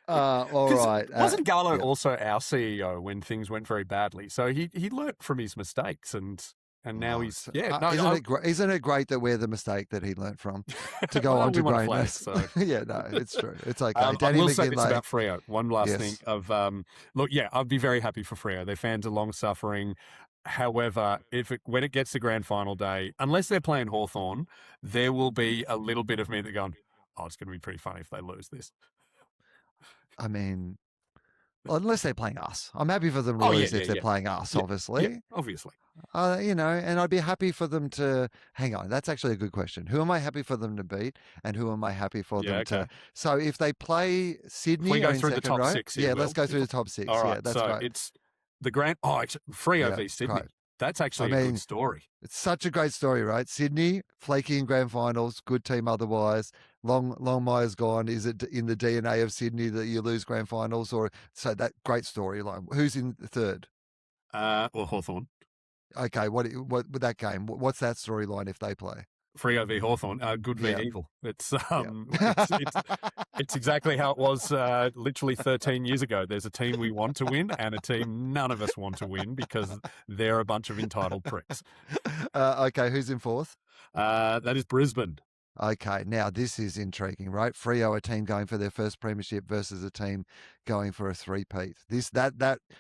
Speaker 1: all right.
Speaker 2: Wasn't Garlo also our CEO when things went very badly? So he learnt from his mistakes and now he's
Speaker 1: isn't it great that we're the mistake that he learnt from to go on to greatness? So. Yeah, no, it's true. It's okay. Danny
Speaker 2: I will
Speaker 1: McGinlay.
Speaker 2: say this about Freo. One last thing of look, I'd be very happy for Freo. Their fans are long suffering. However, when it gets to grand final day, unless they're playing Hawthorn, there will be a little bit of me that going, "Oh, it's going to be pretty funny if they lose this."
Speaker 1: I mean, unless they're playing us. I'm happy for them to
Speaker 2: Oh, yeah,
Speaker 1: lose if
Speaker 2: yeah,
Speaker 1: they're
Speaker 2: yeah.
Speaker 1: playing us,
Speaker 2: Yeah,
Speaker 1: obviously.
Speaker 2: obviously.
Speaker 1: And I'd be happy for them to hang on. That's actually a good question. Who am I happy for them to beat, and who am I happy for
Speaker 2: Yeah,
Speaker 1: them
Speaker 2: okay.
Speaker 1: to? So if they play
Speaker 2: If we
Speaker 1: Sydney
Speaker 2: go
Speaker 1: are in
Speaker 2: through the
Speaker 1: second,
Speaker 2: top
Speaker 1: right?
Speaker 2: 6 here,
Speaker 1: Yeah, let's
Speaker 2: Will.
Speaker 1: go through the top
Speaker 2: All
Speaker 1: six.
Speaker 2: right,
Speaker 1: Yeah, that's
Speaker 2: so
Speaker 1: great.
Speaker 2: it's the grand. Oh, Freo
Speaker 1: Yeah,
Speaker 2: v Sydney.
Speaker 1: great.
Speaker 2: That's
Speaker 1: I
Speaker 2: actually a good
Speaker 1: mean,
Speaker 2: story.
Speaker 1: it's such a great story, right? Sydney flaky in grand finals, good team otherwise. Longmire's gone. Is it in the DNA of Sydney that you lose grand finals, or so that great storyline? Who's in third?
Speaker 2: Or Hawthorn.
Speaker 1: Okay, what with that game? What's that storyline if they play?
Speaker 2: Freo v Hawthorn. Good v
Speaker 1: Yeah,
Speaker 2: evil. It's
Speaker 1: yeah.
Speaker 2: it's exactly how it was literally 13 years ago. There's a team we want to win and a team none of us want to win because they're a bunch of entitled pricks.
Speaker 1: Okay, who's in fourth?
Speaker 2: That is Brisbane.
Speaker 1: Okay, now this is intriguing, right? Freo, a team going for their first premiership versus a team going for a three-peat.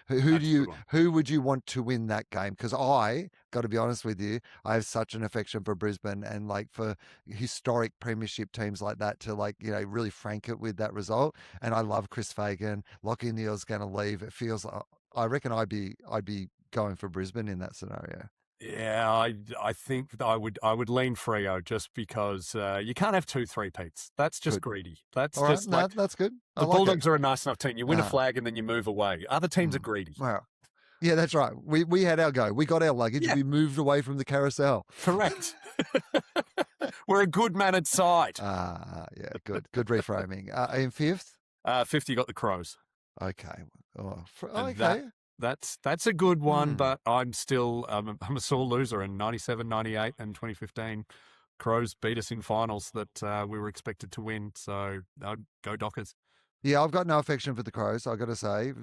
Speaker 1: Who would you want to win that game? Because I got to be honest with you, I have such an affection for Brisbane and like for historic premiership teams like that to really frank it with that result. And I love Chris Fagan. Lockie Neal's going to leave. It feels like I reckon I'd be going for Brisbane in that scenario.
Speaker 2: Yeah, I think I would lean Freo just because you can't have 2 3-peats. That's just
Speaker 1: Good.
Speaker 2: greedy. That's
Speaker 1: All right,
Speaker 2: just like
Speaker 1: that's good.
Speaker 2: the Bulldogs are a nice enough team. You win a flag and then you move away. Other teams are greedy.
Speaker 1: Wow. Yeah, that's right. We had our go. We got our luggage.
Speaker 2: Yeah.
Speaker 1: We moved away from the carousel.
Speaker 2: Correct. We're a good-mannered side.
Speaker 1: Yeah, good. Good reframing. In fifth?
Speaker 2: 50 got the Crows.
Speaker 1: Okay. Oh,
Speaker 2: And
Speaker 1: okay.
Speaker 2: That's a good one, but I'm still I'm a sore loser. In 97, 98 and 2015, Crows beat us in finals that we were expected to win. So I'd go Dockers.
Speaker 1: Yeah, I've got no affection for the Crows, I've got to say,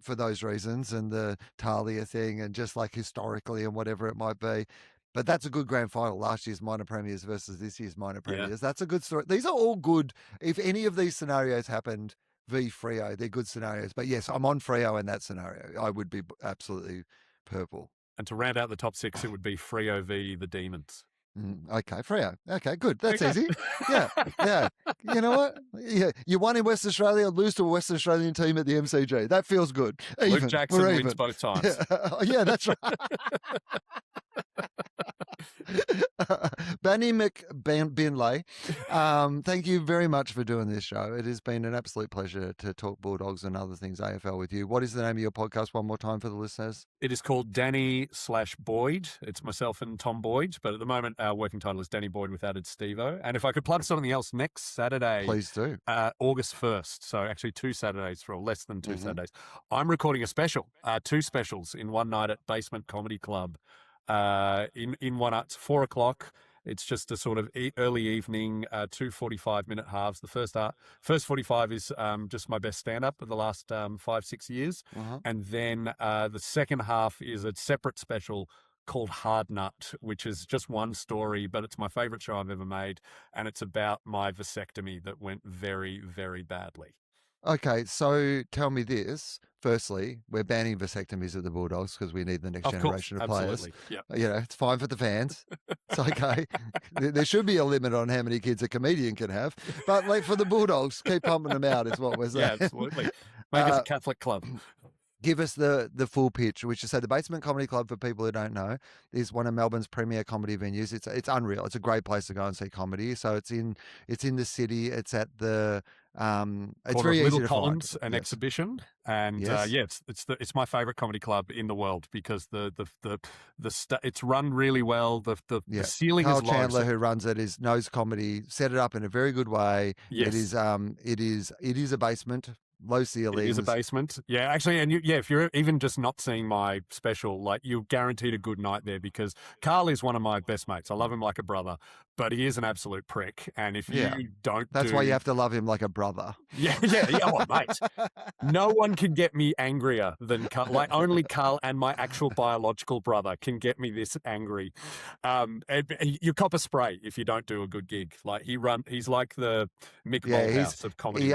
Speaker 1: for those reasons and the Talia thing and just like historically and whatever it might be. But that's a good grand final. Last year's minor premiers versus this year's minor premiers.
Speaker 2: Yeah.
Speaker 1: That's a good story. These are all good. If any of these scenarios happened v Freo, they're good scenarios. But yes, I'm on Freo in that scenario. I would be absolutely purple.
Speaker 2: And to round out the top 6, it would be Freo v the Demons.
Speaker 1: Okay, Freo. Okay, good. That's easy. Yeah, yeah. You know what? Yeah, you won in Western Australia, lose to a Western Australian team at the MCG. That feels good. Even.
Speaker 2: Luke Jackson wins both times.
Speaker 1: Yeah, that's right. Danny McGinlay, thank you very much for doing this show. It has been an absolute pleasure to talk Bulldogs and other things AFL with you. What is the name of your podcast one more time for the listeners?
Speaker 2: It is called Danny/Boyd. It's myself and Tom Boyd, but at the moment our working title is Danny Boyd with added Steve-O. And if I could plug something else, next Saturday,
Speaker 1: please do.
Speaker 2: August 1st, so actually 2 Saturdays for less than 2 Saturdays, I'm recording a special, 2 specials in one night at Basement Comedy Club. In one night, it's 4 o'clock. It's just a sort of early evening, 2 45-minute halves. The first 45 is just my best stand-up of the last 5-6 years. And then the second half is a separate special called Hard Nut, which is just one story, but it's my favorite show I've ever made. And it's about my vasectomy that went very, very badly.
Speaker 1: Okay, so tell me this. Firstly, we're banning vasectomies at the Bulldogs because we need the next generation of players.
Speaker 2: Yep.
Speaker 1: You know, it's fine for the fans. It's okay. There should be a limit on how many kids a comedian can have. But like for the Bulldogs, keep pumping them out is what we're saying.
Speaker 2: Yeah, absolutely. Make us a Catholic club.
Speaker 1: Give us the full pitch, which is the Basement Comedy Club, for people who don't know, is one of Melbourne's premier comedy venues. It's unreal. It's a great place to go and see comedy. So it's in the city. It's at the it's very easy to
Speaker 2: Collins,
Speaker 1: find.
Speaker 2: an exhibition, and it's my favorite comedy club in the world because it's run really well. The ceiling
Speaker 1: Carl
Speaker 2: is low.
Speaker 1: Chandler, who runs it, knows comedy, set it up in a very good way.
Speaker 2: Yes.
Speaker 1: It is a basement. Low ceilings.
Speaker 2: It is a basement. Yeah, actually, and if you're even just not seeing my special, like you're guaranteed a good night there because Carl is one of my best mates. I love him like a brother, but he is an absolute prick. And if you don't,
Speaker 1: that's why you have to love him like a brother.
Speaker 2: Yeah. Oh, mate. No one can get me angrier than Carl. Like only Carl and my actual biological brother can get me this angry. You cop a spray if you don't do a good gig. Like he's like the Mick Malthouse of comedy.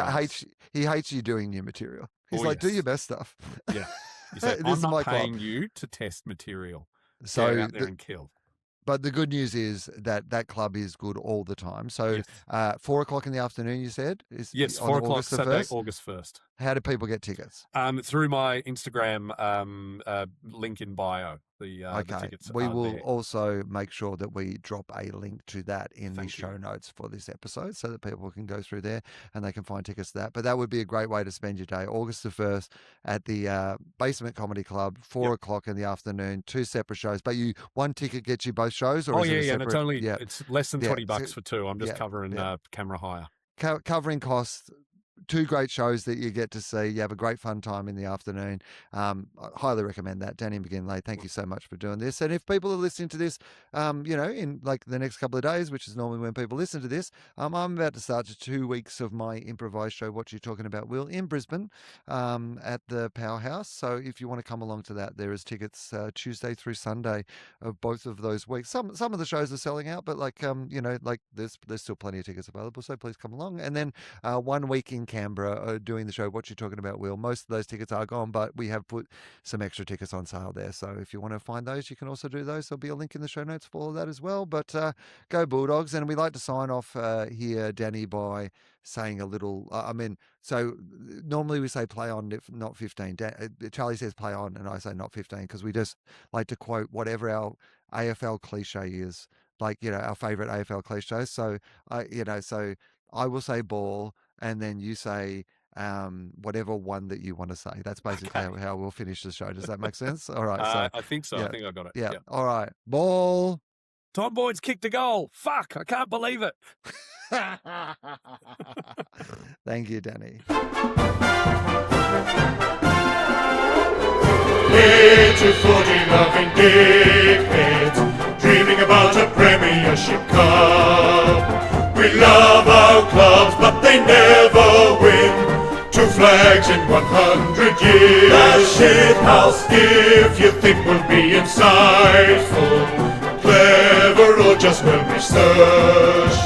Speaker 1: He hates you doing new material. He's like, do your best stuff.
Speaker 2: Yeah. He said, I'm not paying you to test material.
Speaker 1: So
Speaker 2: get out there and kill.
Speaker 1: But the good news is that club is good all the time. So
Speaker 2: Yes.
Speaker 1: 4 o'clock in the afternoon, you said, is
Speaker 2: Yes,
Speaker 1: on
Speaker 2: 4 o'clock
Speaker 1: August the
Speaker 2: Saturday,
Speaker 1: 1st.
Speaker 2: August 1st.
Speaker 1: How do people get tickets?
Speaker 2: Through my Instagram link in bio. The
Speaker 1: Okay.
Speaker 2: tickets
Speaker 1: We
Speaker 2: are
Speaker 1: will
Speaker 2: there.
Speaker 1: also make sure that we drop a link to that in the
Speaker 2: Thank
Speaker 1: show
Speaker 2: you.
Speaker 1: notes for this episode so that people can go through there and they can find tickets to that. But that would be a great way to spend your day. August the 1st at the Basement Comedy Club, 4
Speaker 2: Yep.
Speaker 1: o'clock in the afternoon, 2 separate shows. But one ticket gets you both shows, or
Speaker 2: Oh
Speaker 1: is it
Speaker 2: yeah,
Speaker 1: a
Speaker 2: yeah, and
Speaker 1: separate?
Speaker 2: it's less than $20 for 2. I'm just
Speaker 1: Yeah,
Speaker 2: covering
Speaker 1: yeah.
Speaker 2: camera hire.
Speaker 1: Covering costs. 2 great shows that you get to see. You have a great fun time in the afternoon. I highly recommend that. Danny McGinlay, thank you so much for doing this. And if people are listening to this, in like the next couple of days, which is normally when people listen to this, I'm about to start 2 weeks of my improvised show, What You're Talking About, Will, in Brisbane at the Powerhouse. So if you want to come along to that, there is tickets Tuesday through Sunday of both of those weeks. Some of the shows are selling out, but there's still plenty of tickets available. So please come along. And then 1 week in Canberra doing the show, What You're Talking About, Will. Most of those tickets are gone, but we have put some extra tickets on sale there. So if you want to find those, you can also do those. There'll be a link in the show notes for all of that as well. But go Bulldogs. And we like to sign off here, Danny, by saying a little, so normally we say play on, if not 15. Charlie says play on, and I say not 15, because we just like to quote whatever our AFL cliche is, our favorite AFL cliches. So, so I will say ball, and then you say whatever one that you want to say. That's basically
Speaker 2: Okay.
Speaker 1: how we'll finish the show. Does that make sense? All right. So
Speaker 2: I think so.
Speaker 1: yeah,
Speaker 2: I think I got it.
Speaker 1: yeah.
Speaker 2: Yep.
Speaker 1: All right. Ball.
Speaker 2: Tom Boyd's kicked a goal. Fuck! I can't believe it.
Speaker 1: Thank you, Danny.
Speaker 3: Little footy-loving dickheads, dreaming about a Premiership Cup. We love our clubs, but they never win. 2 flags in 100 years. That shit house. If you think we'll be insightful, clever, or just well researched,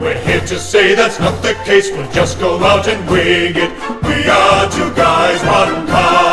Speaker 3: we're here to say that's not the case. We'll just go out and wing it. We are 2 guys, 1 cup.